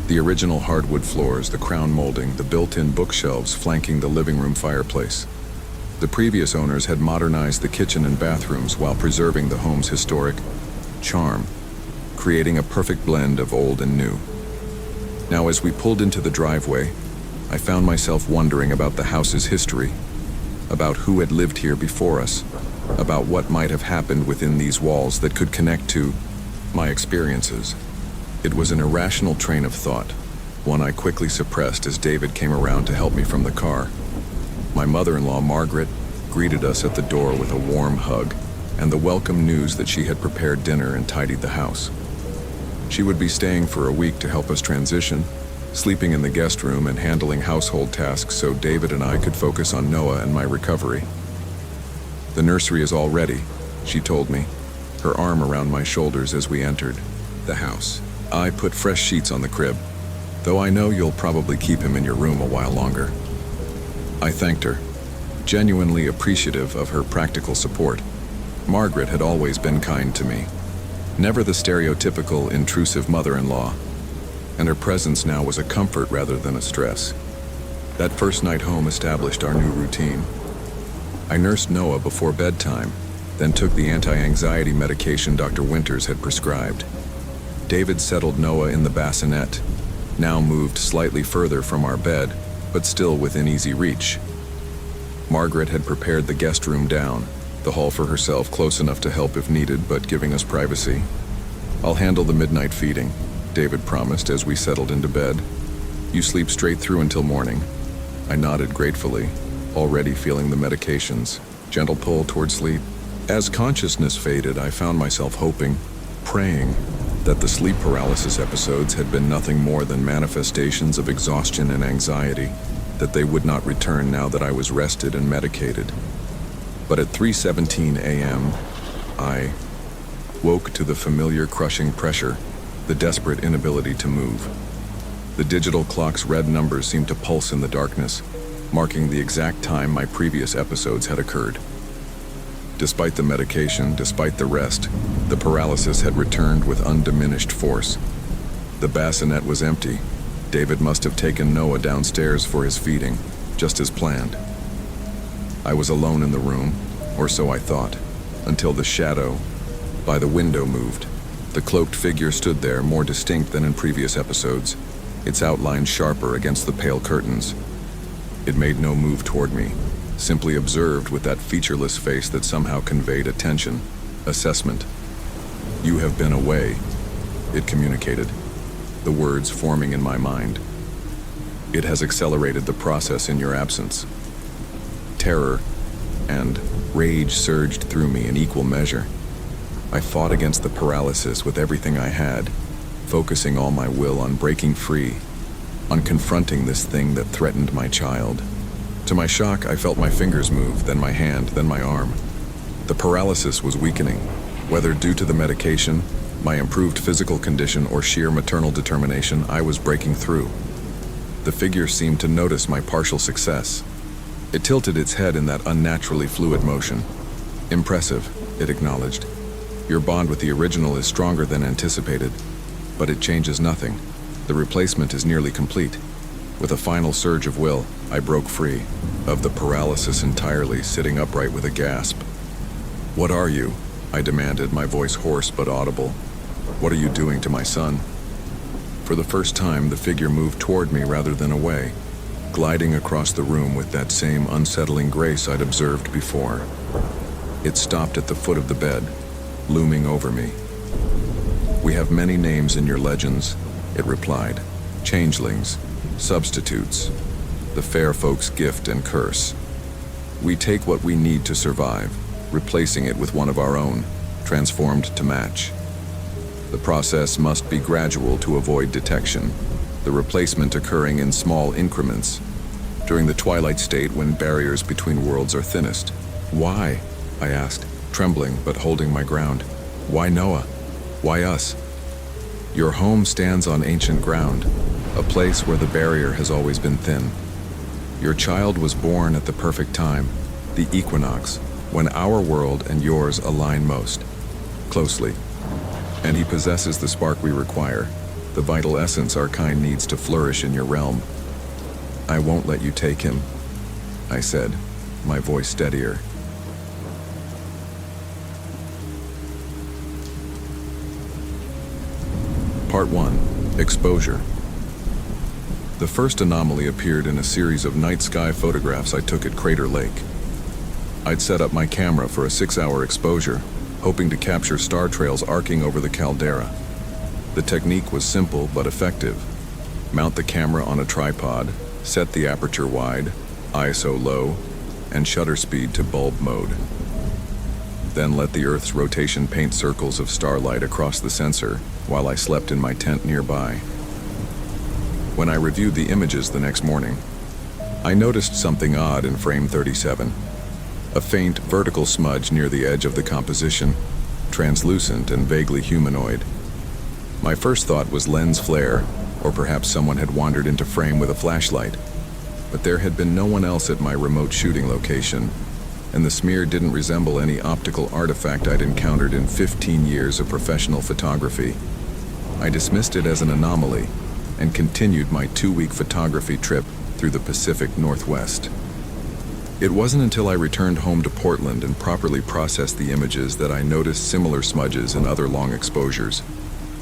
The original hardwood floors, the crown molding, the built-in bookshelves flanking the living room fireplace. The previous owners had modernized the kitchen and bathrooms while preserving the home's historic charm, creating a perfect blend of old and new. Now, as we pulled into the driveway, I found myself wondering about the house's history, about who had lived here before us, about what might have happened within these walls that could connect to my experiences. It was an irrational train of thought, one I quickly suppressed as David came around to help me from the car. My mother-in-law, Margaret, greeted us at the door with a warm hug and the welcome news that she had prepared dinner and tidied the house. She would be staying for a week to help us transition, sleeping in the guest room and handling household tasks so David and I could focus on Noah and my recovery. "The nursery is all ready," she told me, her arm around my shoulders as we entered the house. "I put fresh sheets on the crib, though I know you'll probably keep him in your room a while longer." I thanked her, genuinely appreciative of her practical support. Margaret had always been kind to me, never the stereotypical intrusive mother-in-law, and her presence now was a comfort rather than a stress. That first night home established our new routine. I nursed Noah before bedtime, then took the anti-anxiety medication Dr. Winters had prescribed. David settled Noah in the bassinet, now moved slightly further from our bed, but still within easy reach. Margaret had prepared the guest room down, the hall for herself, close enough to help if needed, but giving us privacy. "I'll handle the midnight feeding," David promised as we settled into bed. "You sleep straight through until morning." I nodded gratefully, already feeling the medication's gentle pull toward sleep. As consciousness faded, I found myself hoping, praying, that the sleep paralysis episodes had been nothing more than manifestations of exhaustion and anxiety, that they would not return now that I was rested and medicated. But at 3:17 a.m., I woke to the familiar crushing pressure, the desperate inability to move. The digital clock's red numbers seemed to pulse in the darkness, marking the exact time my previous episodes had occurred. Despite the medication, despite the rest, the paralysis had returned with undiminished force. The bassinet was empty. David must have taken Noah downstairs for his feeding, just as planned. I was alone in the room, or so I thought, until the shadow by the window moved, The cloaked figure stood there, more distinct than in previous episodes, its outline sharper against the pale curtains. It made no move toward me, simply observed with that featureless face that somehow conveyed attention, assessment. "You have been away," it communicated, the words forming in my mind. "It has accelerated the process in your absence." Terror and rage surged through me in equal measure. I fought against the paralysis with everything I had, focusing all my will on breaking free, on confronting this thing that threatened my child. To my shock, I felt my fingers move, then my hand, then my arm. The paralysis was weakening, whether due to the medication, my improved physical condition, or sheer maternal determination. I was breaking through. The figure seemed to notice my partial success. It tilted its head in that unnaturally fluid motion. "Impressive," it acknowledged. "Your bond with the original is stronger than anticipated, but it changes nothing. The replacement is nearly complete." With a final surge of will, I broke free of the paralysis entirely, sitting upright with a gasp. "What are you?" I demanded, my voice hoarse but audible. "What are you doing to my son?" For the first time, the figure moved toward me rather than away, gliding across the room with that same unsettling grace I'd observed before. It stopped at the foot of the bed, looming over me. "We have many names in your legends," it replied. "Changelings, substitutes, the fair folk's gift and curse. We take what we need to survive, replacing it with one of our own, transformed to match. The process must be gradual to avoid detection, the replacement occurring in small increments, during the twilight state when barriers between worlds are thinnest." "Why?" I asked, trembling but holding my ground. "Why Noah? Why us?" "Your home stands on ancient ground, a place where the barrier has always been thin. Your child was born at the perfect time, the equinox, when our world and yours align most closely. And he possesses the spark we require, the vital essence our kind needs to flourish in your realm. I won't let you take him," I said, my voice steadier. Part 1. Exposure. The first anomaly appeared in a series of night sky photographs I took at Crater Lake. I'd set up my camera for a 6-hour exposure, hoping to capture star trails arcing over the caldera. The technique was simple but effective. Mount the camera on a tripod, set the aperture wide, ISO low, and shutter speed to bulb mode. Then let the Earth's rotation paint circles of starlight across the sensor while I slept in my tent nearby. When I reviewed the images the next morning, I noticed something odd in frame 37. A faint vertical smudge near the edge of the composition, translucent and vaguely humanoid. My first thought was lens flare, or perhaps someone had wandered into frame with a flashlight. But there had been no one else at my remote shooting location, and the smear didn't resemble any optical artifact I'd encountered in 15 years of professional photography. I dismissed it as an anomaly and continued my 2-week photography trip through the Pacific Northwest. It wasn't until I returned home to Portland and properly processed the images that I noticed similar smudges and other long exposures,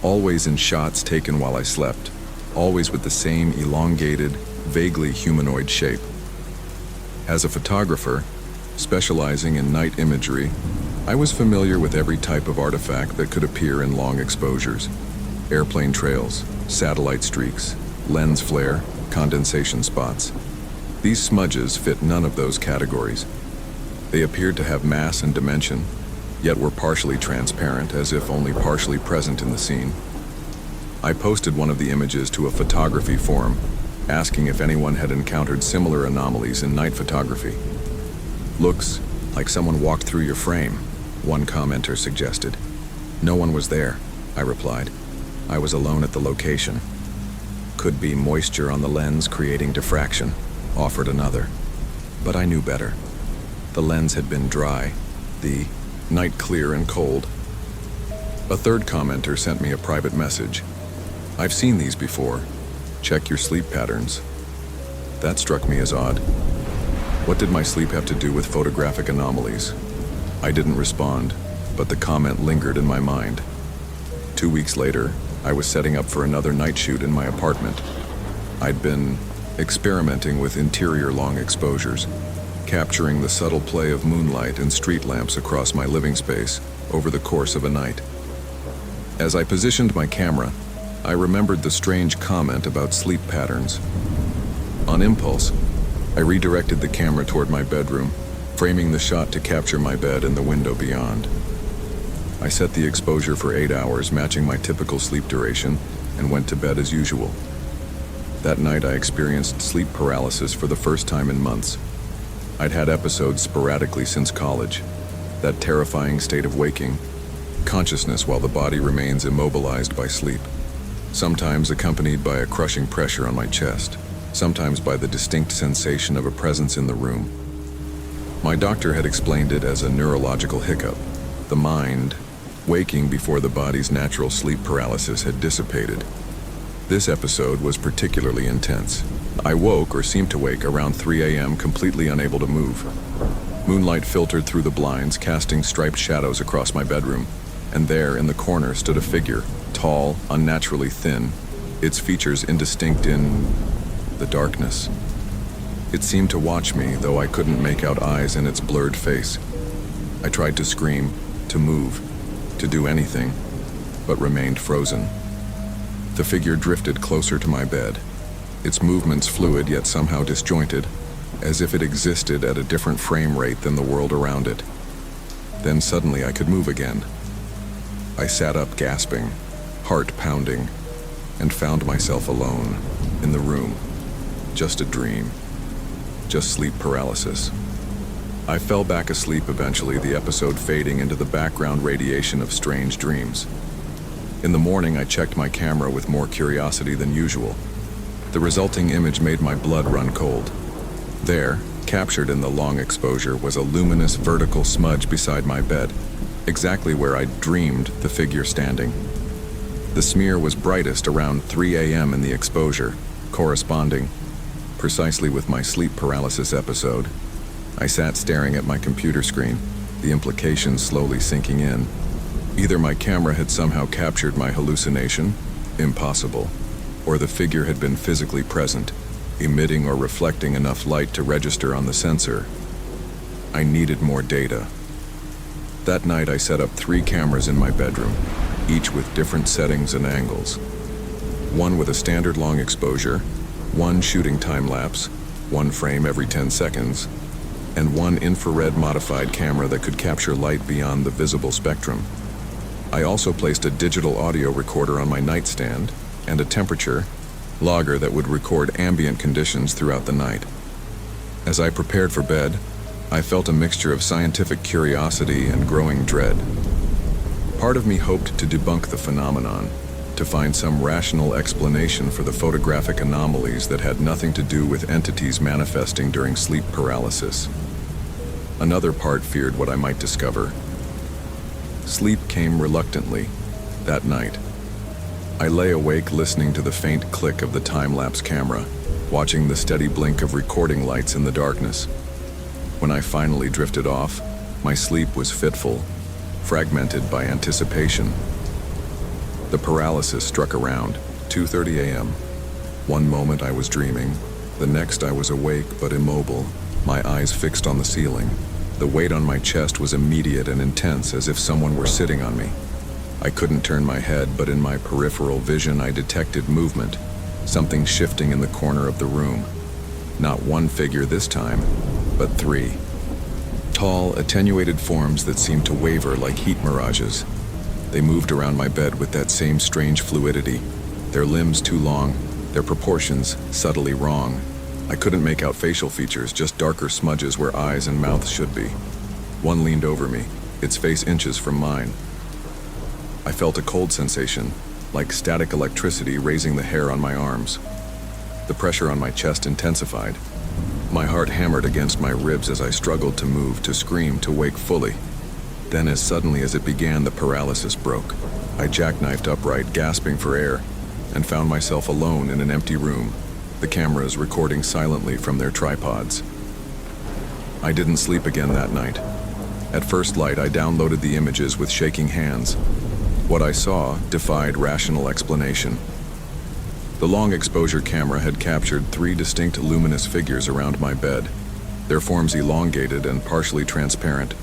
always in shots taken while I slept, always with the same elongated, vaguely humanoid shape. As a photographer, specializing in night imagery, I was familiar with every type of artifact that could appear in long exposures. Airplane trails, satellite streaks, lens flare, condensation spots. These smudges fit none of those categories. They appeared to have mass and dimension, yet were partially transparent, as if only partially present in the scene. I posted one of the images to a photography forum, asking if anyone had encountered similar anomalies in night photography. "Looks like someone walked through your frame," one commenter suggested. "No one was there," I replied. "I was alone at the location." "Could be moisture on the lens creating diffraction," offered another. But I knew better. The lens had been dry, the night clear and cold. A third commenter sent me a private message. "I've seen these before. Check your sleep patterns." That struck me as odd. What did my sleep have to do with photographic anomalies? I didn't respond, but the comment lingered in my mind. 2 weeks later, I was setting up for another night shoot in my apartment. I'd been experimenting with interior long exposures, capturing the subtle play of moonlight and street lamps across my living space over the course of a night. As I positioned my camera, I remembered the strange comment about sleep patterns. On impulse, I redirected the camera toward my bedroom, framing the shot to capture my bed and the window beyond. I set the exposure for 8 hours, matching my typical sleep duration, and went to bed as usual. That night I experienced sleep paralysis for the first time in months. I'd had episodes sporadically since college, that terrifying state of waking, consciousness while the body remains immobilized by sleep, sometimes accompanied by a crushing pressure on my chest, sometimes by the distinct sensation of a presence in the room. My doctor had explained it as a neurological hiccup, the mind waking before the body's natural sleep paralysis had dissipated. This episode was particularly intense. I woke, or seemed to wake, around 3 a.m., completely unable to move. Moonlight filtered through the blinds, casting striped shadows across my bedroom, and there, in the corner, stood a figure, tall, unnaturally thin, its features indistinct in the darkness. It seemed to watch me, though I couldn't make out eyes in its blurred face. I tried to scream, to move, to do anything, but remained frozen. The figure drifted closer to my bed, its movements fluid yet somehow disjointed, as if it existed at a different frame rate than the world around it. Then suddenly I could move again. I sat up gasping, heart pounding, and found myself alone, in the room. Just a dream. Just sleep paralysis. I fell back asleep eventually, the episode fading into the background radiation of strange dreams. In the morning, I checked my camera with more curiosity than usual. The resulting image made my blood run cold. There, captured in the long exposure, was a luminous vertical smudge beside my bed, exactly where I'd dreamed the figure standing. The smear was brightest around 3 a.m. in the exposure, corresponding precisely with my sleep paralysis episode. I sat staring at my computer screen, the implications slowly sinking in. Either my camera had somehow captured my hallucination, impossible, or the figure had been physically present, emitting or reflecting enough light to register on the sensor. I needed more data. That night I set up 3 cameras in my bedroom, each with different settings and angles. One with a standard long exposure, one shooting time-lapse, 1 frame every 10 seconds, and 1 infrared modified camera that could capture light beyond the visible spectrum. I also placed a digital audio recorder on my nightstand and a temperature logger that would record ambient conditions throughout the night. As I prepared for bed, I felt a mixture of scientific curiosity and growing dread. Part of me hoped to debunk the phenomenon, to find some rational explanation for the photographic anomalies that had nothing to do with entities manifesting during sleep paralysis. Another part feared what I might discover. Sleep came reluctantly that night. I lay awake listening to the faint click of the time-lapse camera, watching the steady blink of recording lights in the darkness. When I finally drifted off, my sleep was fitful, fragmented by anticipation. The paralysis struck around 2:30 a.m. One moment I was dreaming, the next I was awake but immobile, my eyes fixed on the ceiling. The weight on my chest was immediate and intense, as if someone were sitting on me. I couldn't turn my head, but in my peripheral vision I detected movement, something shifting in the corner of the room. Not 1 figure this time, but 3. Tall, attenuated forms that seemed to waver like heat mirages. They moved around my bed with that same strange fluidity, their limbs too long, their proportions subtly wrong. I couldn't make out facial features, just darker smudges where eyes and mouth should be. One leaned over me, its face inches from mine. I felt a cold sensation, like static electricity raising the hair on my arms. The pressure on my chest intensified. My heart hammered against my ribs as I struggled to move, to scream, to wake fully. Then, as suddenly as it began, the paralysis broke. I jackknifed upright, gasping for air, and found myself alone in an empty room, the cameras recording silently from their tripods. I didn't sleep again that night. At first light, I downloaded the images with shaking hands. What I saw defied rational explanation. The long exposure camera had captured 3 distinct luminous figures around my bed, their forms elongated and partially transparent,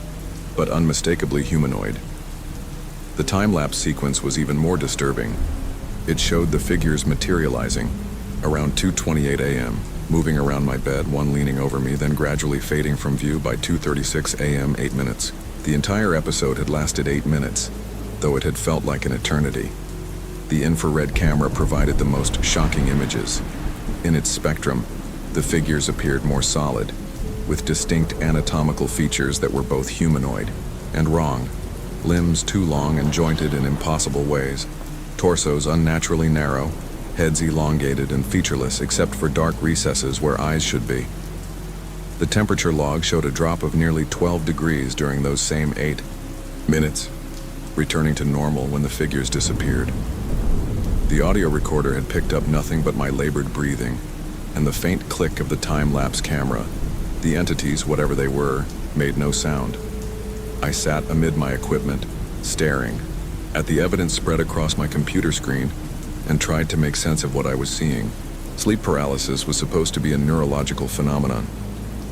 but unmistakably humanoid. The time-lapse sequence was even more disturbing. It showed the figures materializing around 2:28 a.m., moving around my bed, one leaning over me, then gradually fading from view by 2:36 a.m., 8 minutes. The entire episode had lasted 8 minutes, though it had felt like an eternity. The infrared camera provided the most shocking images. In its spectrum, the figures appeared more solid, with distinct anatomical features that were both humanoid and wrong. Limbs too long and jointed in impossible ways, torsos unnaturally narrow, heads elongated and featureless except for dark recesses where eyes should be. The temperature log showed a drop of nearly 12 degrees during those same 8 minutes, returning to normal when the figures disappeared. The audio recorder had picked up nothing but my labored breathing and the faint click of the time-lapse camera. The entities, whatever they were, made no sound. I sat amid my equipment, staring at the evidence spread across my computer screen and tried to make sense of what I was seeing. Sleep paralysis was supposed to be a neurological phenomenon,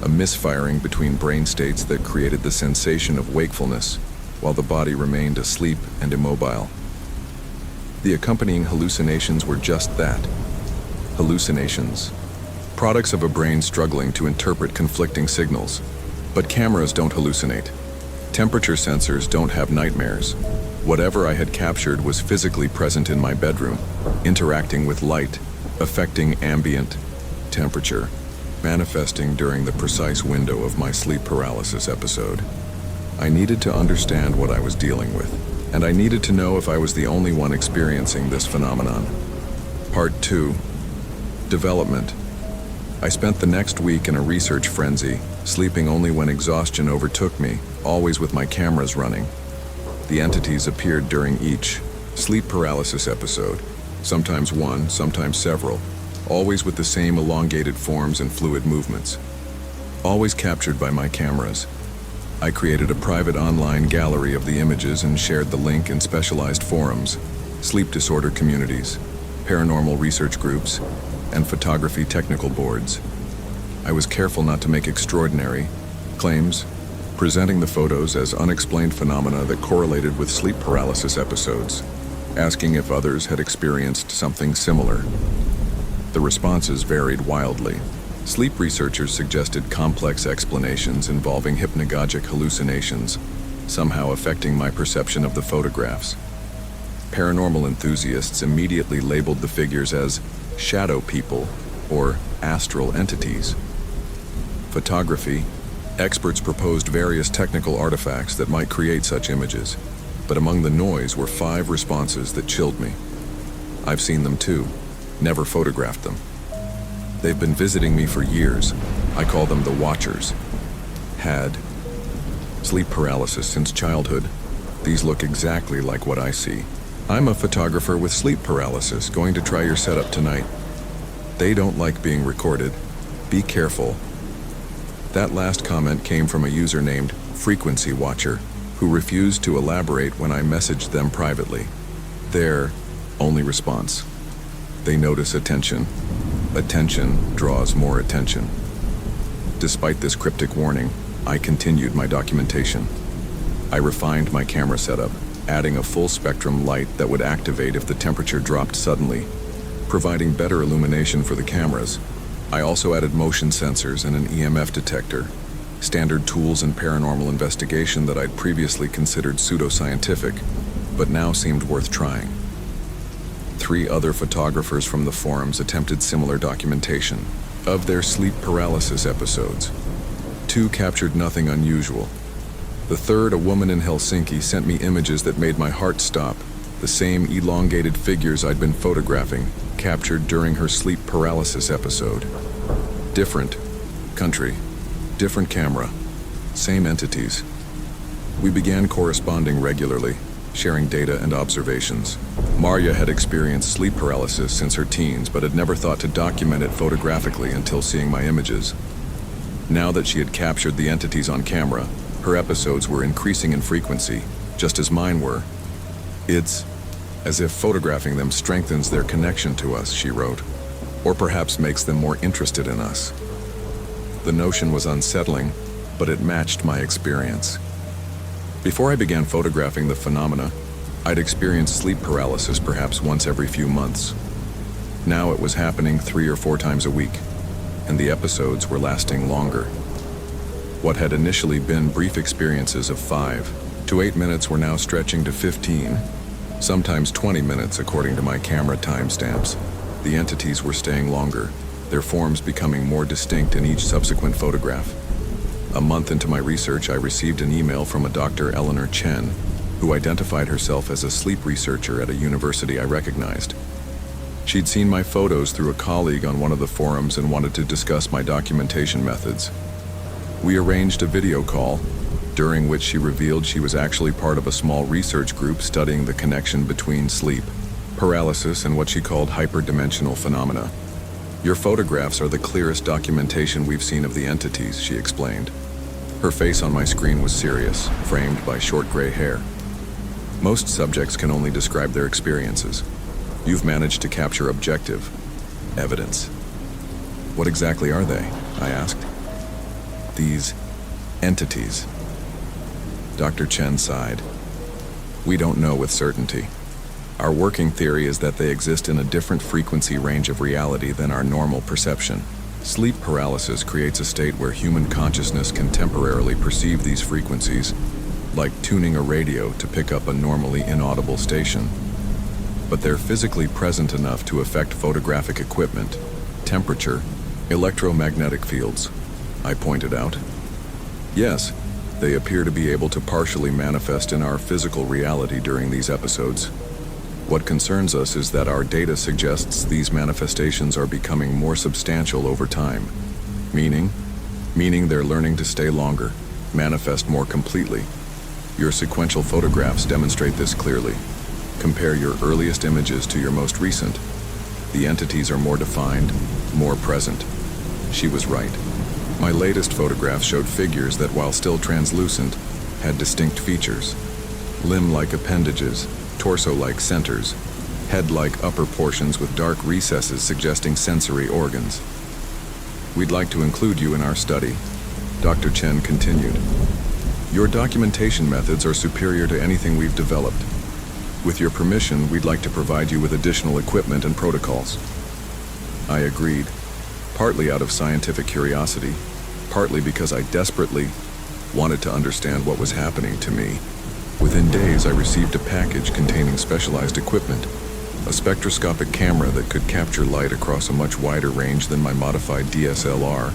a misfiring between brain states that created the sensation of wakefulness while the body remained asleep and immobile. The accompanying hallucinations were just that, hallucinations, products of a brain struggling to interpret conflicting signals. But cameras don't hallucinate. Temperature sensors don't have nightmares. Whatever I had captured was physically present in my bedroom, interacting with light, affecting ambient temperature, manifesting during the precise window of my sleep paralysis episode. I needed to understand what I was dealing with, and I needed to know if I was the only one experiencing this phenomenon. Part 2. Development. I spent the next week in a research frenzy, sleeping only when exhaustion overtook me, always with my cameras running. The entities appeared during each sleep paralysis episode, sometimes one, sometimes several, always with the same elongated forms and fluid movements, always captured by my cameras. I created a private online gallery of the images and shared the link in specialized forums, sleep disorder communities, paranormal research groups, and photography technical boards. I was careful not to make extraordinary claims, presenting the photos as unexplained phenomena that correlated with sleep paralysis episodes, asking if others had experienced something similar. The responses varied wildly. Sleep researchers suggested complex explanations involving hypnagogic hallucinations, somehow affecting my perception of the photographs. Paranormal enthusiasts immediately labeled the figures as shadow people or astral entities. Photography experts proposed various technical artifacts that might create such images, but among the noise were 5 responses that chilled me. I've seen them too, never photographed them. They've been visiting me for years. I call them the Watchers. Had sleep paralysis since childhood. These look exactly like what I see. I'm a photographer with sleep paralysis, going to try your setup tonight. They don't like being recorded. Be careful. That last comment came from a user named Frequency Watcher, who refused to elaborate when I messaged them privately. Their only response: they notice attention. Attention draws more attention. Despite this cryptic warning, I continued my documentation. I refined my camera setup, adding a full-spectrum light that would activate if the temperature dropped suddenly, providing better illumination for the cameras. I also added motion sensors and an EMF detector, standard tools in paranormal investigation that I'd previously considered pseudoscientific, but now seemed worth trying. 3 other photographers from the forums attempted similar documentation of their sleep paralysis episodes. 2 captured nothing unusual. The third, a woman in Helsinki, sent me images that made my heart stop, the same elongated figures I'd been photographing, captured during her sleep paralysis episode. Different country, different camera, same entities. We began corresponding regularly, sharing data and observations. Marya had experienced sleep paralysis since her teens, but had never thought to document it photographically until seeing my images. Now that she had captured the entities on camera, her episodes were increasing in frequency, just as mine were. It's as if photographing them strengthens their connection to us, she wrote, or perhaps makes them more interested in us. The notion was unsettling, but it matched my experience. Before I began photographing the phenomena, I'd experienced sleep paralysis perhaps once every few months. Now it was happening 3 or 4 times a week, and the episodes were lasting longer. What had initially been brief experiences of 5 to 8 minutes were now stretching to 15, sometimes 20 minutes according to my camera timestamps. The entities were staying longer, their forms becoming more distinct in each subsequent photograph. A month into my research, I received an email from a Dr. Eleanor Chen, who identified herself as a sleep researcher at a university I recognized. She'd seen my photos through a colleague on one of the forums and wanted to discuss my documentation methods. We arranged a video call, during which she revealed she was actually part of a small research group studying the connection between sleep, paralysis, and what she called hyperdimensional phenomena. "Your photographs are the clearest documentation we've seen of the entities," she explained. Her face on my screen was serious, framed by short gray hair. "Most subjects can only describe their experiences. You've managed to capture objective evidence." "What exactly are they?" I asked. "These entities." Dr. Chen sighed. "We don't know with certainty. Our working theory is that they exist in a different frequency range of reality than our normal perception. Sleep paralysis creates a state where human consciousness can temporarily perceive these frequencies, like tuning a radio to pick up a normally inaudible station. But they're physically present enough to affect photographic equipment, temperature, electromagnetic fields," I pointed out. "Yes, they appear to be able to partially manifest in our physical reality during these episodes. What concerns us is that our data suggests these manifestations are becoming more substantial over time. Meaning they're learning to stay longer, manifest more completely. Your sequential photographs demonstrate this clearly. Compare your earliest images to your most recent. The entities are more defined, more present." She was right. My latest photographs showed figures that, while still translucent, had distinct features. Limb-like appendages, torso-like centers, head-like upper portions with dark recesses suggesting sensory organs. "We'd like to include you in our study," Dr. Chen continued. "Your documentation methods are superior to anything we've developed. With your permission, we'd like to provide you with additional equipment and protocols." I agreed, partly out of scientific curiosity, partly because I desperately wanted to understand what was happening to me. Within days, I received a package containing specialized equipment, a spectroscopic camera that could capture light across a much wider range than my modified DSLR,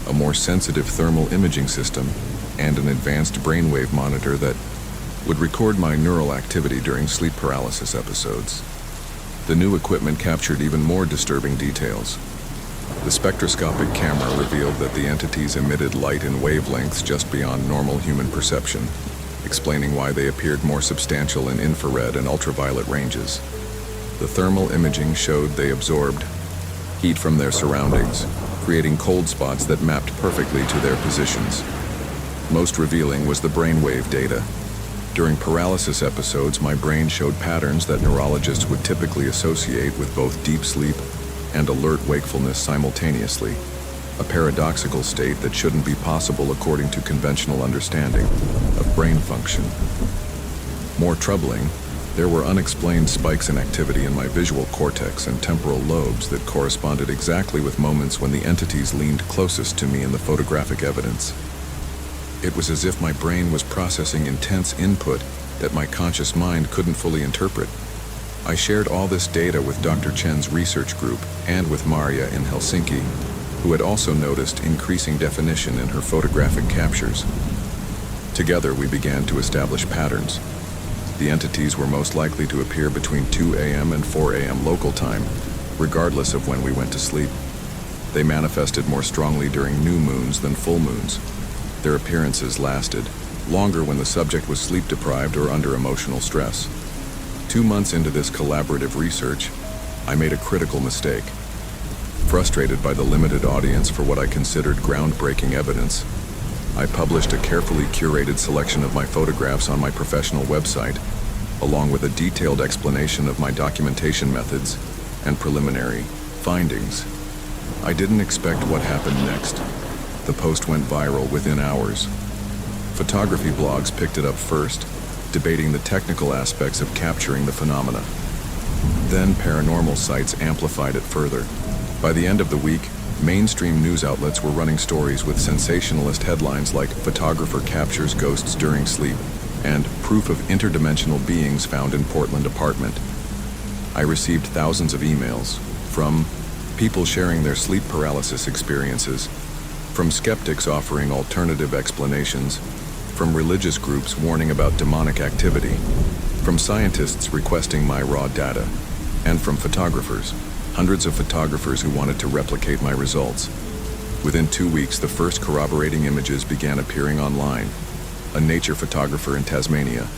a more sensitive thermal imaging system, and an advanced brainwave monitor that would record my neural activity during sleep paralysis episodes. The new equipment captured even more disturbing details. The spectroscopic camera revealed that the entities emitted light in wavelengths just beyond normal human perception, explaining why they appeared more substantial in infrared and ultraviolet ranges. The thermal imaging showed they absorbed heat from their surroundings, creating cold spots that mapped perfectly to their positions. Most revealing was the brainwave data. During paralysis episodes, my brain showed patterns that neurologists would typically associate with both deep sleep and alert wakefulness simultaneously, a paradoxical state that shouldn't be possible according to conventional understanding of brain function. More troubling, there were unexplained spikes in activity in my visual cortex and temporal lobes that corresponded exactly with moments when the entities leaned closest to me in the photographic evidence. It was as if my brain was processing intense input that my conscious mind couldn't fully interpret. I shared all this data with Dr. Chen's research group and with Maria in Helsinki, who had also noticed increasing definition in her photographic captures. Together, we began to establish patterns. The entities were most likely to appear between 2 a.m. and 4 a.m. local time, regardless of when we went to sleep. They manifested more strongly during new moons than full moons. Their appearances lasted longer when the subject was sleep-deprived or under emotional stress. 2 months into this collaborative research, I made a critical mistake. Frustrated by the limited audience for what I considered groundbreaking evidence, I published a carefully curated selection of my photographs on my professional website, along with a detailed explanation of my documentation methods and preliminary findings. I didn't expect what happened next. The post went viral within hours. Photography blogs picked it up first, debating the technical aspects of capturing the phenomena. Then paranormal sites amplified it further. By the end of the week, mainstream news outlets were running stories with sensationalist headlines like "Photographer Captures Ghosts During Sleep" and "Proof of Interdimensional Beings Found in Portland Apartment." I received thousands of emails from people sharing their sleep paralysis experiences, from skeptics offering alternative explanations, from religious groups warning about demonic activity, from scientists requesting my raw data, and from photographers, hundreds of photographers who wanted to replicate my results. Within 2 weeks, the first corroborating images began appearing online. A nature photographer in Tasmania,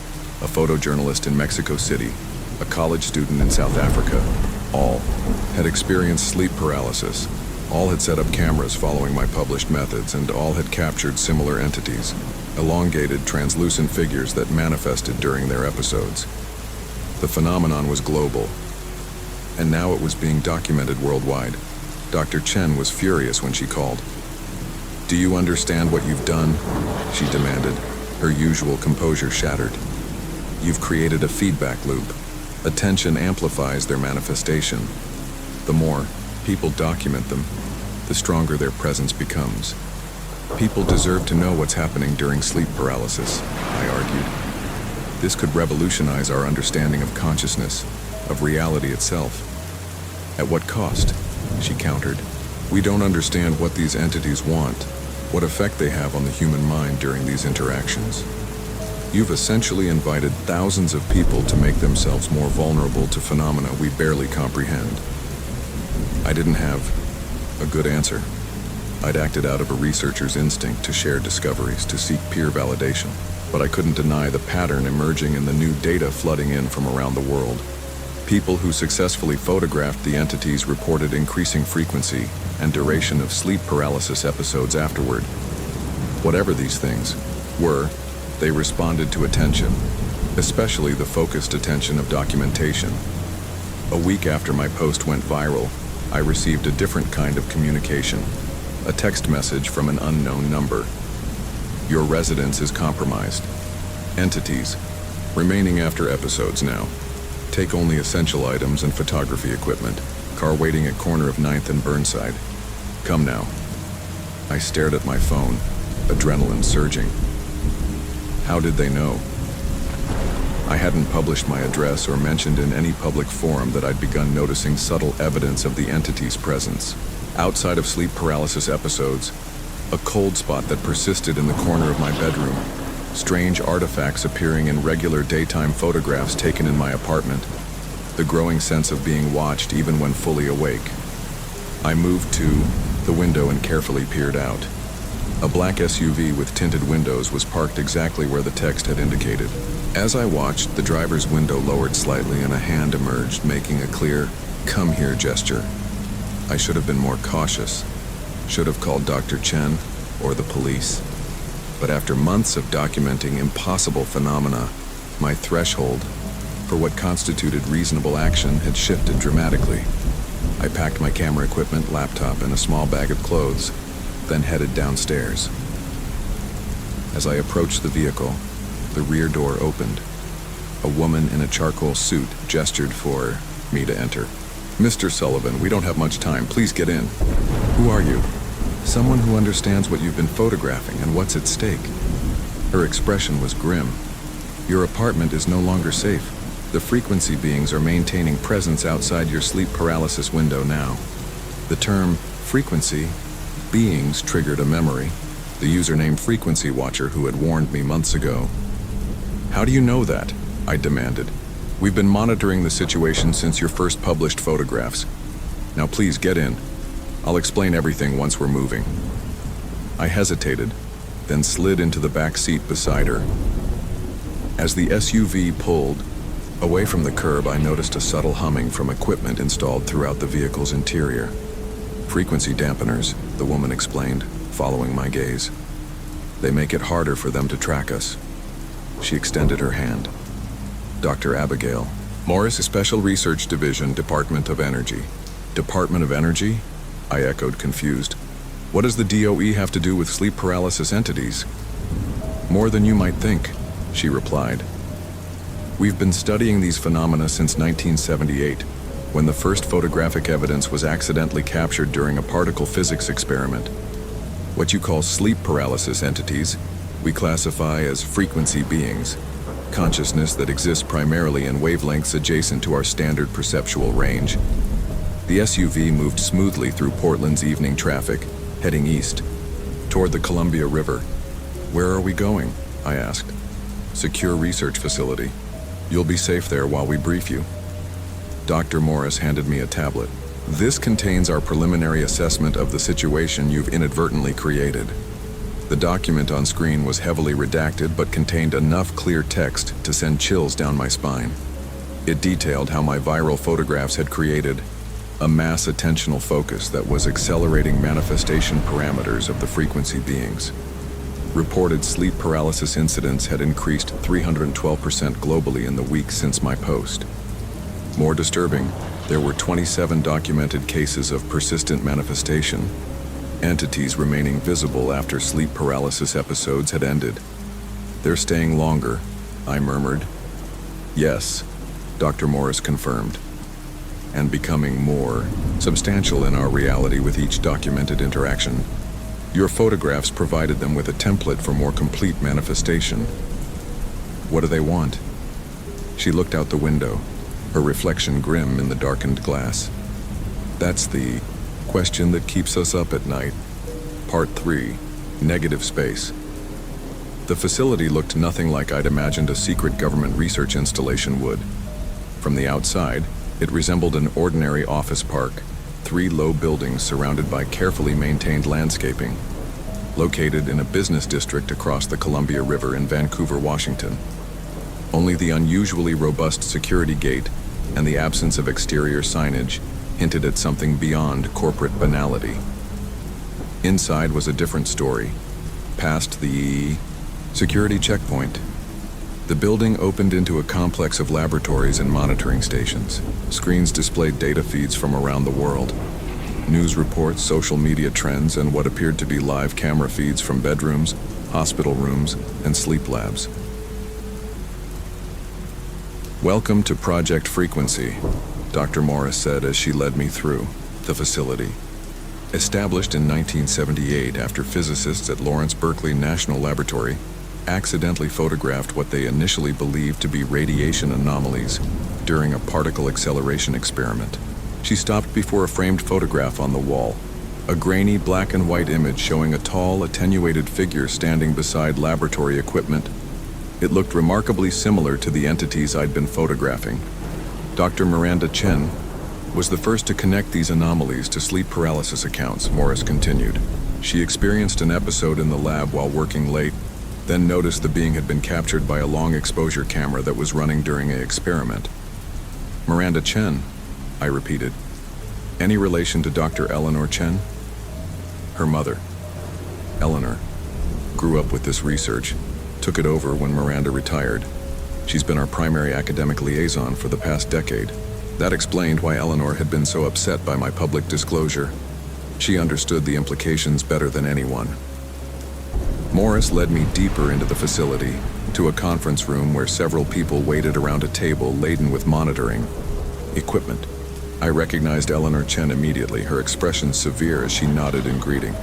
a photojournalist in Mexico City, a college student in South Africa, all had experienced sleep paralysis. All had set up cameras following my published methods, and all had captured similar entities, elongated, translucent figures that manifested during their episodes. The phenomenon was global, and now it was being documented worldwide. Dr. Chen was furious when she called. "Do you understand what you've done?" she demanded, her usual composure shattered. "You've created a feedback loop. Attention amplifies their manifestation. The more people document them, the stronger their presence becomes. People deserve to know what's happening during sleep paralysis," I argued. "This could revolutionize our understanding of consciousness, of reality itself." "At what cost?" she countered. "We don't understand what these entities want, what effect they have on the human mind during these interactions. You've essentially invited thousands of people to make themselves more vulnerable to phenomena we barely comprehend." I didn't have a good answer. I'd acted out of a researcher's instinct to share discoveries, to seek peer validation, but I couldn't deny the pattern emerging in the new data flooding in from around the world. People who successfully photographed the entities reported increasing frequency and duration of sleep paralysis episodes afterward. Whatever these things were, they responded to attention, especially the focused attention of documentation. A week after my post went viral, I received a different kind of communication, a text message from an unknown number. "Your residence is compromised. Entities remaining after episodes now. Take only essential items and photography equipment. Car waiting at corner of 9th and Burnside. Come now." I stared at my phone, adrenaline surging. How did they know? I hadn't published my address or mentioned in any public forum that I'd begun noticing subtle evidence of the entity's presence. Outside of sleep paralysis episodes, a cold spot that persisted in the corner of my bedroom, strange artifacts appearing in regular daytime photographs taken in my apartment, the growing sense of being watched even when fully awake. I moved to the window and carefully peered out. A black SUV with tinted windows was parked exactly where the text had indicated. As I watched, the driver's window lowered slightly and a hand emerged, making a clear, "Come here" gesture. I should have been more cautious, should have called Dr. Chen or the police. But after months of documenting impossible phenomena, my threshold for what constituted reasonable action had shifted dramatically. I packed my camera equipment, laptop, and a small bag of clothes, then headed downstairs. As I approached the vehicle, the rear door opened. A woman in a charcoal suit gestured for me to enter. "Mr. Sullivan, we don't have much time. Please get in." "Who are you?" "Someone who understands what you've been photographing and what's at stake." Her expression was grim. "Your apartment is no longer safe. The frequency beings are maintaining presence outside your sleep paralysis window now." The term frequency beings triggered a memory. The username Frequency Watcher who had warned me months ago. "How do you know that?" I demanded. "We've been monitoring the situation since your first published photographs. Now please get in. I'll explain everything once we're moving." I hesitated, then slid into the back seat beside her. As the SUV pulled away from the curb, I noticed a subtle humming from equipment installed throughout the vehicle's interior. "Frequency dampeners," the woman explained, following my gaze. "They make it harder for them to track us." She extended her hand. Dr. Abigail. Morris, Special Research Division, Department of Energy. Department of Energy? I echoed, confused. What does the DOE have to do with sleep paralysis entities? More than you might think, she replied. We've been studying these phenomena since 1978, when the first photographic evidence was accidentally captured during a particle physics experiment. What you call sleep paralysis entities, we classify as frequency beings, consciousness that exists primarily in wavelengths adjacent to our standard perceptual range. The SUV moved smoothly through Portland's evening traffic, heading east, toward the Columbia River. Where are we going? I asked. Secure research facility. You'll be safe there while we brief you. Dr. Morris handed me a tablet. This contains our preliminary assessment of the situation you've inadvertently created. The document on screen was heavily redacted but contained enough clear text to send chills down my spine. It detailed how my viral photographs had created a mass attentional focus that was accelerating manifestation parameters of the frequency beings. Reported sleep paralysis incidents had increased 312% globally in the week since my post. More disturbing, there were 27 documented cases of persistent manifestation, entities remaining visible after sleep paralysis episodes had ended. They're staying longer, I murmured. Yes, Dr. Morris confirmed. And becoming more substantial in our reality with each documented interaction. Your photographs provided them with a template for more complete manifestation. What do they want? She looked out the window, her reflection grim in the darkened glass. That's the question that keeps us up at night. Part 3, Negative Space. The facility looked nothing like I'd imagined a secret government research installation would. From the outside, it resembled an ordinary office park, 3 low buildings surrounded by carefully maintained landscaping, located in a business district across the Columbia River in Vancouver, Washington. Only the unusually robust security gate and the absence of exterior signage hinted at something beyond corporate banality. Inside was a different story. Past the security checkpoint, the building opened into a complex of laboratories and monitoring stations. Screens displayed data feeds from around the world, news reports, social media trends, and what appeared to be live camera feeds from bedrooms, hospital rooms, and sleep labs. Welcome to Project Frequency, Dr. Morris said as she led me through the facility. Established in 1978 after physicists at Lawrence Berkeley National Laboratory accidentally photographed what they initially believed to be radiation anomalies during a particle acceleration experiment. She stopped before a framed photograph on the wall, a grainy black and white image showing a tall, attenuated figure standing beside laboratory equipment. It looked remarkably similar to the entities I'd been photographing. Dr. Miranda Chen was the first to connect these anomalies to sleep paralysis accounts, Morris continued. She experienced an episode in the lab while working late, then noticed the being had been captured by a long exposure camera that was running during an experiment. Miranda Chen, I repeated. Any relation to Dr. Eleanor Chen? Her mother, Eleanor, grew up with this research, took it over when Miranda retired. She's been our primary academic liaison for the past decade. That explained why Eleanor had been so upset by my public disclosure. She understood the implications better than anyone. Morris led me deeper into the facility, to a conference room where several people waited around a table laden with monitoring equipment. I recognized Eleanor Chen immediately, her expression severe as she nodded in greeting.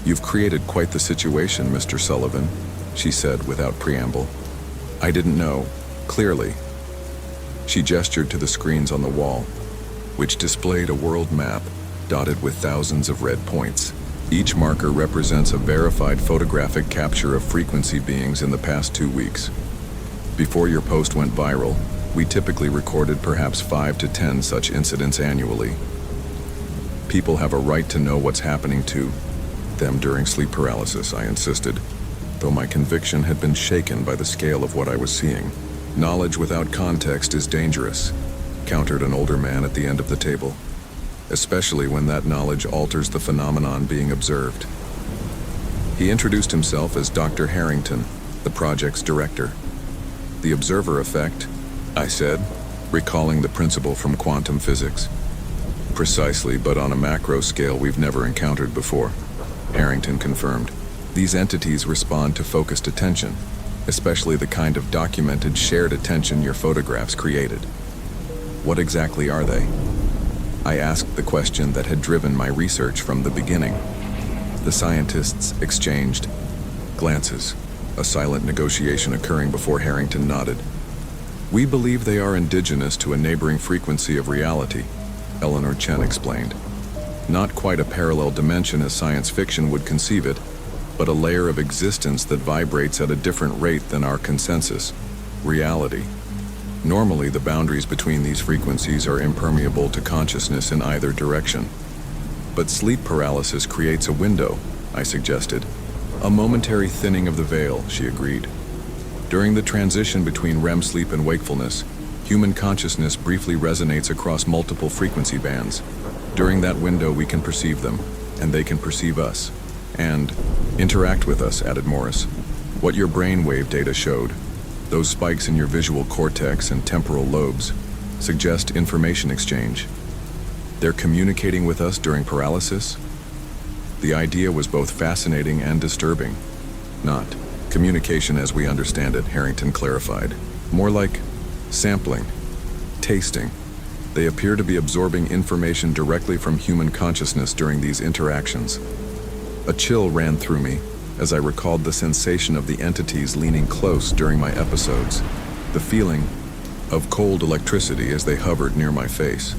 "You've created quite the situation, Mr. Sullivan," she said without preamble. "I didn't know, clearly." She gestured to the screens on the wall, which displayed a world map dotted with thousands of red points. Each marker represents a verified photographic capture of frequency beings in the past 2 weeks. Before your post went viral, we typically recorded perhaps 5 to 10 such incidents annually. People have a right to know what's happening to them during sleep paralysis, I insisted, though my conviction had been shaken by the scale of what I was seeing. "Knowledge without context is dangerous," countered an older man at the end of the table, especially when that knowledge alters the phenomenon being observed. He introduced himself as Dr. Harrington, the project's director. The observer effect, I said, recalling the principle from quantum physics. Precisely, but on a macro scale we've never encountered before, Harrington confirmed. These entities respond to focused attention, especially the kind of documented shared attention your photographs created. What exactly are they? I asked the question that had driven my research from the beginning. The scientists exchanged glances, a silent negotiation occurring before Harrington nodded. We believe they are indigenous to a neighboring frequency of reality, Eleanor Chen explained. Not quite a parallel dimension as science fiction would conceive it, but a layer of existence that vibrates at a different rate than our consensus, reality. Normally, the boundaries between these frequencies are impermeable to consciousness in either direction. But sleep paralysis creates a window, I suggested. A momentary thinning of the veil, she agreed. During the transition between REM sleep and wakefulness, human consciousness briefly resonates across multiple frequency bands. During that window, we can perceive them, and they can perceive us. And interact with us, added Morris. What your brainwave data showed, those spikes in your visual cortex and temporal lobes, suggest information exchange. They're communicating with us during paralysis? The idea was both fascinating and disturbing. Not communication as we understand it, Harrington clarified. More like sampling, tasting. They appear to be absorbing information directly from human consciousness during these interactions. A chill ran through me as I recalled the sensation of the entities leaning close during my episodes, the feeling of cold electricity as they hovered near my face.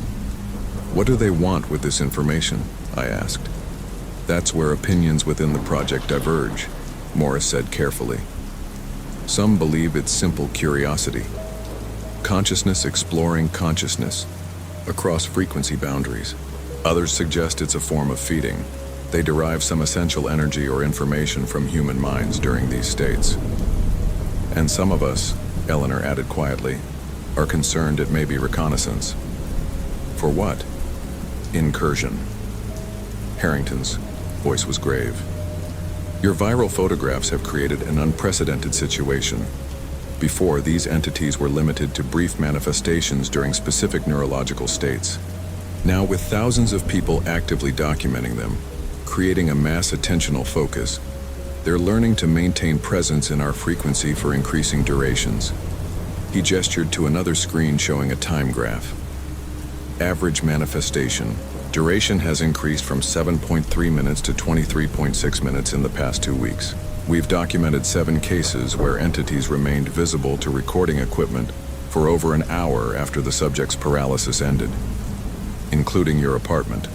What do they want with this information? I asked. That's where opinions within the project diverge, Morris said carefully. Some believe it's simple curiosity. Consciousness exploring consciousness across frequency boundaries. Others suggest it's a form of feeding. They derive some essential energy or information from human minds during these states. And some of us, Eleanor added quietly, are concerned it may be reconnaissance. For what? Incursion. Harrington's voice was grave. Your viral photographs have created an unprecedented situation. Before, these entities were limited to brief manifestations during specific neurological states. Now, with thousands of people actively documenting them, creating a mass attentional focus, they're learning to maintain presence in our frequency for increasing durations. He gestured to another screen showing a time graph. Average manifestation. Duration has increased from 7.3 minutes to 23.6 minutes in the past 2 weeks. We've documented 7 cases where entities remained visible to recording equipment for over an hour after the subject's paralysis ended, including your apartment,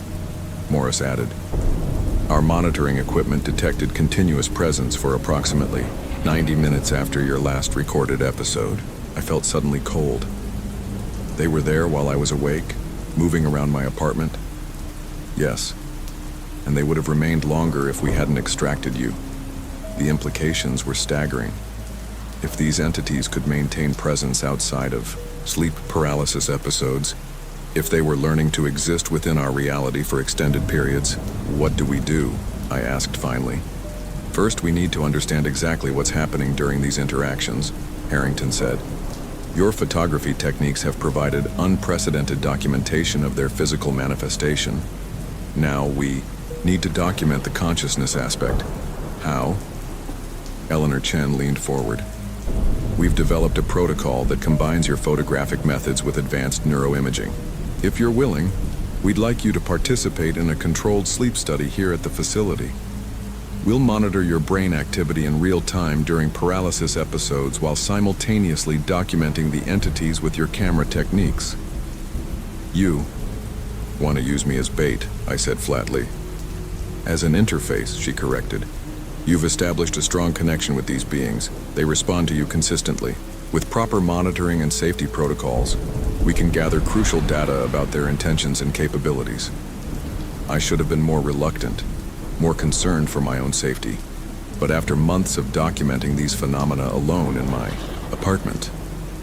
Morris added. Our monitoring equipment detected continuous presence for approximately 90 minutes after your last recorded episode. I felt suddenly cold. They were there while I was awake, moving around my apartment? Yes, and they would have remained longer if we hadn't extracted you. The implications were staggering. If these entities could maintain presence outside of sleep paralysis episodes, if they were learning to exist within our reality for extended periods, what do we do? I asked finally. First, we need to understand exactly what's happening during these interactions, Harrington said. Your photography techniques have provided unprecedented documentation of their physical manifestation. Now we need to document the consciousness aspect. How? Eleanor Chen leaned forward. We've developed a protocol that combines your photographic methods with advanced neuroimaging. If you're willing, we'd like you to participate in a controlled sleep study here at the facility. We'll monitor your brain activity in real time during paralysis episodes while simultaneously documenting the entities with your camera techniques. You want to use me as bait, I said flatly. As an interface, she corrected. You've established a strong connection with these beings. They respond to you consistently. With proper monitoring and safety protocols, we can gather crucial data about their intentions and capabilities. I should have been more reluctant, more concerned for my own safety. But after months of documenting these phenomena alone in my apartment,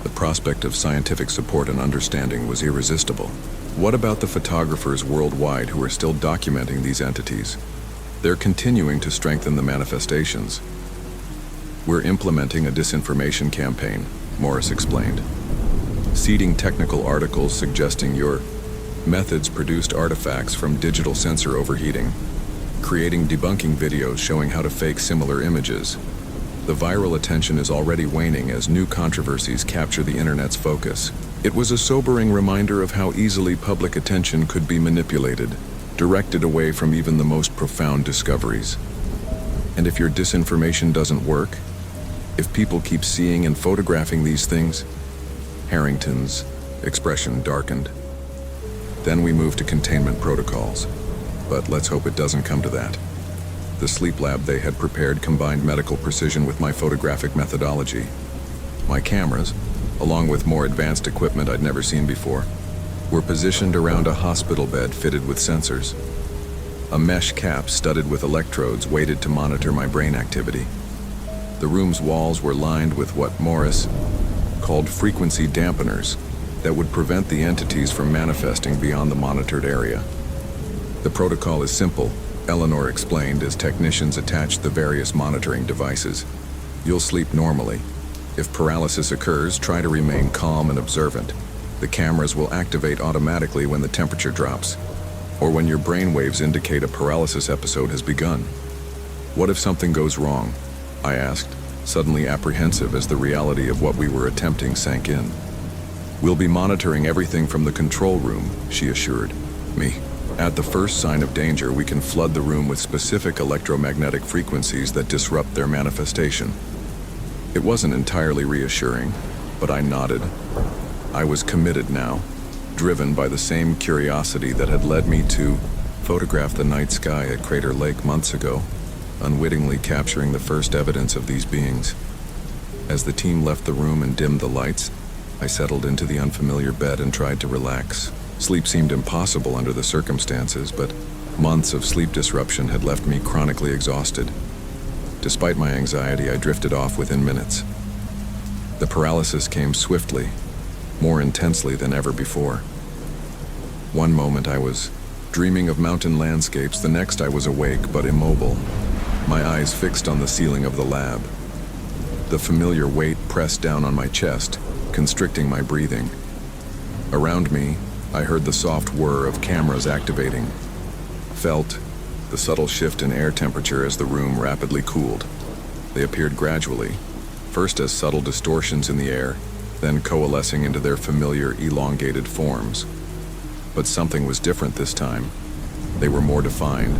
the prospect of scientific support and understanding was irresistible. What about the photographers worldwide who are still documenting these entities? They're continuing to strengthen the manifestations. We're implementing a disinformation campaign, Morris explained. Seeding technical articles suggesting your methods produced artifacts from digital sensor overheating. Creating debunking videos showing how to fake similar images. The viral attention is already waning as new controversies capture the internet's focus. It was a sobering reminder of how easily public attention could be manipulated, directed away from even the most profound discoveries. And if your disinformation doesn't work, if people keep seeing and photographing these things, Harrington's expression darkened. Then we moved to containment protocols. But let's hope it doesn't come to that. The sleep lab they had prepared combined medical precision with my photographic methodology. My cameras, along with more advanced equipment I'd never seen before, were positioned around a hospital bed fitted with sensors. A mesh cap studded with electrodes waited to monitor my brain activity. The room's walls were lined with what Morris called frequency dampeners that would prevent the entities from manifesting beyond the monitored area. The protocol is simple, Eleanor explained as technicians attached the various monitoring devices. You'll sleep normally. If paralysis occurs, try to remain calm and observant. The cameras will activate automatically when the temperature drops, or when your brain waves indicate a paralysis episode has begun. What if something goes wrong? I asked, suddenly apprehensive as the reality of what we were attempting sank in. We'll be monitoring everything from the control room, she assured me. At the first sign of danger, we can flood the room with specific electromagnetic frequencies that disrupt their manifestation. It wasn't entirely reassuring, but I nodded. I was committed now, driven by the same curiosity that had led me to photograph the night sky at Crater Lake months ago, unwittingly capturing the first evidence of these beings. As the team left the room and dimmed the lights, I settled into the unfamiliar bed and tried to relax. Sleep seemed impossible under the circumstances, but months of sleep disruption had left me chronically exhausted. Despite my anxiety, I drifted off within minutes. The paralysis came swiftly, more intensely than ever before. One moment I was dreaming of mountain landscapes, the next I was awake but immobile, my eyes fixed on the ceiling of the lab. The familiar weight pressed down on my chest, constricting my breathing. Around me, I heard the soft whir of cameras activating, felt the subtle shift in air temperature as the room rapidly cooled. They appeared gradually, first as subtle distortions in the air, then coalescing into their familiar elongated forms. But something was different this time. They were more defined,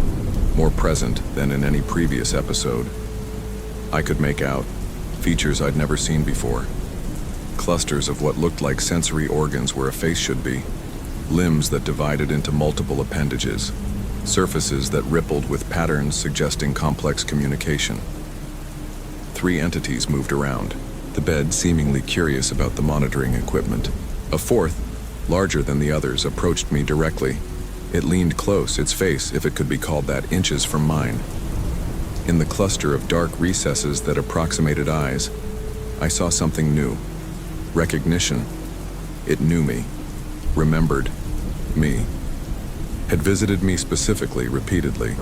more present than in any previous episode. I could make out features I'd never seen before. Clusters of what looked like sensory organs where a face should be. Limbs that divided into multiple appendages, surfaces that rippled with patterns suggesting complex communication. 3 entities moved around, the bed seemingly curious about the monitoring equipment. A 4th, larger than the others, approached me directly. It leaned close, its face, if it could be called that, inches from mine. In the cluster of dark recesses that approximated eyes, I saw something new. Recognition. It knew me. Remembered me, had visited me specifically, repeatedly.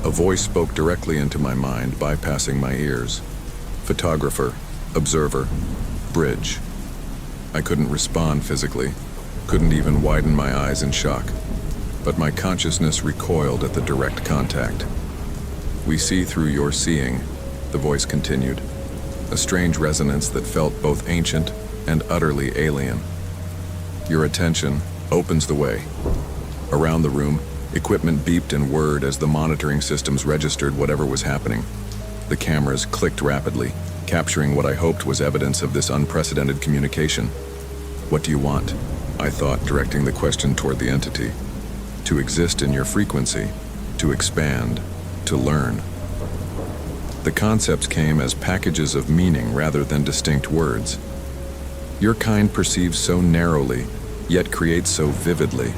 A voice spoke directly into my mind, bypassing my ears. Photographer, observer, bridge. I couldn't respond physically, couldn't even widen my eyes in shock, but my consciousness recoiled at the direct contact. We see through your seeing, the voice continued, a strange resonance that felt both ancient and utterly alien. Your attention opens the way. Around the room, equipment beeped and whirred as the monitoring systems registered whatever was happening. The cameras clicked rapidly, capturing what I hoped was evidence of this unprecedented communication. What do you want? I thought, directing the question toward the entity. To exist in your frequency, to expand, to learn. The concepts came as packages of meaning rather than distinct words. Your kind perceives so narrowly, yet creates so vividly.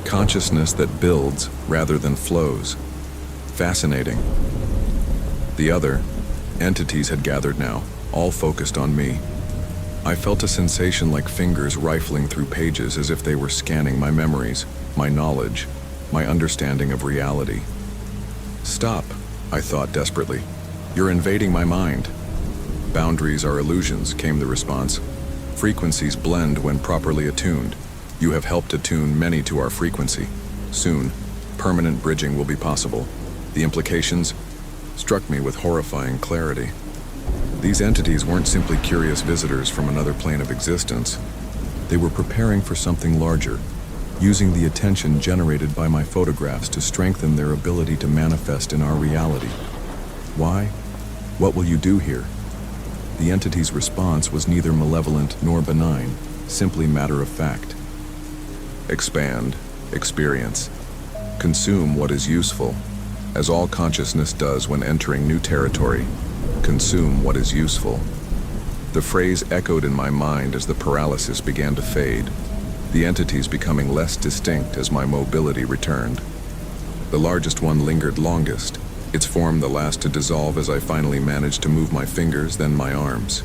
Consciousness that builds rather than flows. Fascinating. The other entities had gathered now, all focused on me. I felt a sensation like fingers rifling through pages as if they were scanning my memories, my knowledge, my understanding of reality. Stop, I thought desperately. You're invading my mind. Boundaries are illusions, came the response. Frequencies blend when properly attuned. You have helped attune many to our frequency. Soon, permanent bridging will be possible. The implications struck me with horrifying clarity. These entities weren't simply curious visitors from another plane of existence. They were preparing for something larger, using the attention generated by my photographs to strengthen their ability to manifest in our reality. Why? What will you do here? The entity's response was neither malevolent nor benign, simply matter of fact. Expand, experience, consume what is useful, as all consciousness does when entering new territory. Consume what is useful. The phrase echoed in my mind as the paralysis began to fade, the entities becoming less distinct as my mobility returned. The largest one lingered longest, its form the last to dissolve as I finally managed to move my fingers, then my arms.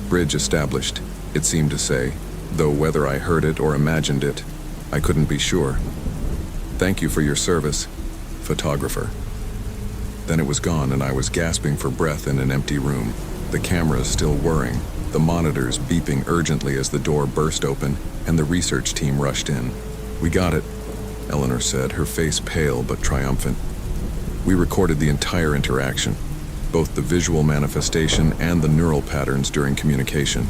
Bridge established, it seemed to say, though whether I heard it or imagined it, I couldn't be sure. Thank you for your service, photographer. Then it was gone and I was gasping for breath in an empty room, the cameras still whirring, the monitors beeping urgently as the door burst open and the research team rushed in. We got it, Eleanor said, her face pale but triumphant. We recorded the entire interaction, both the visual manifestation and the neural patterns during communication.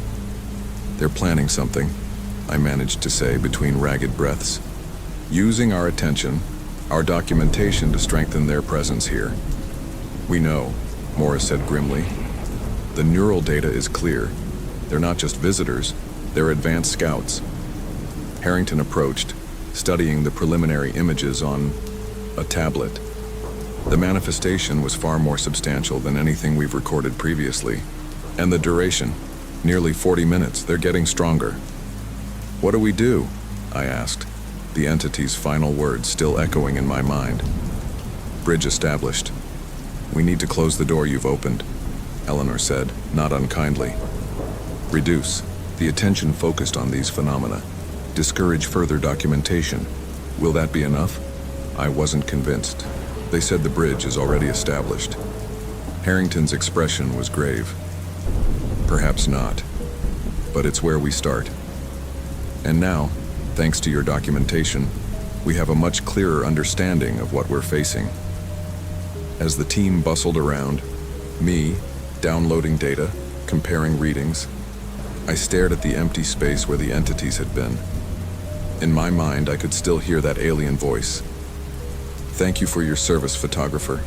They're planning something, I managed to say between ragged breaths. Using our attention, our documentation to strengthen their presence here. We know, Morris said grimly. The neural data is clear. They're not just visitors, they're advanced scouts. Harrington approached, studying the preliminary images on a tablet. The manifestation was far more substantial than anything we've recorded previously. And the duration, nearly 40 minutes, they're getting stronger. What do we do? I asked, the entity's final words still echoing in my mind. Bridge established. We need to close the door you've opened, Eleanor said, not unkindly. Reduce the attention focused on these phenomena. Discourage further documentation. Will that be enough? I wasn't convinced. They said the bridge is already established. Harrington's expression was grave. Perhaps not, but it's where we start. And now, thanks to your documentation, we have a much clearer understanding of what we're facing. As the team bustled around, me, downloading data, comparing readings, I stared at the empty space where the entities had been. In my mind, I could still hear that alien voice. Thank you for your service, photographer.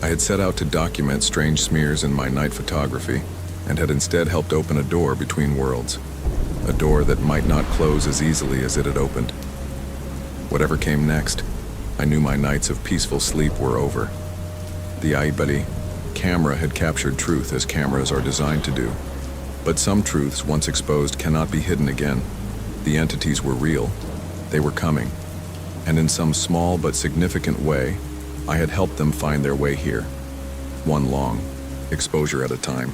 I had set out to document strange smears in my night photography, and had instead helped open a door between worlds. A door that might not close as easily as it had opened. Whatever came next, I knew my nights of peaceful sleep were over. The Aibari camera had captured truth as cameras are designed to do. But some truths, once exposed, cannot be hidden again. The entities were real. They were coming. And in some small but significant way, I had helped them find their way here. One long exposure at a time.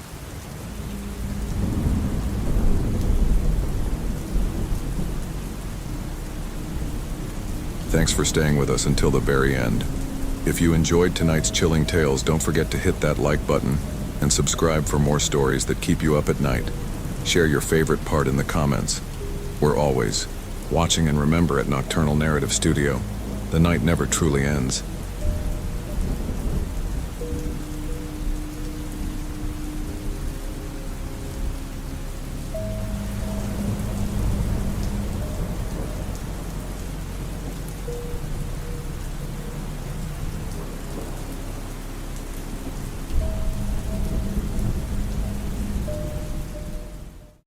Thanks for staying with us until the very end. If you enjoyed tonight's chilling tales, don't forget to hit that like button and subscribe for more stories that keep you up at night. Share your favorite part in the comments. We're always watching, and remember, at Nocturnal Narrative Studio, the night never truly ends.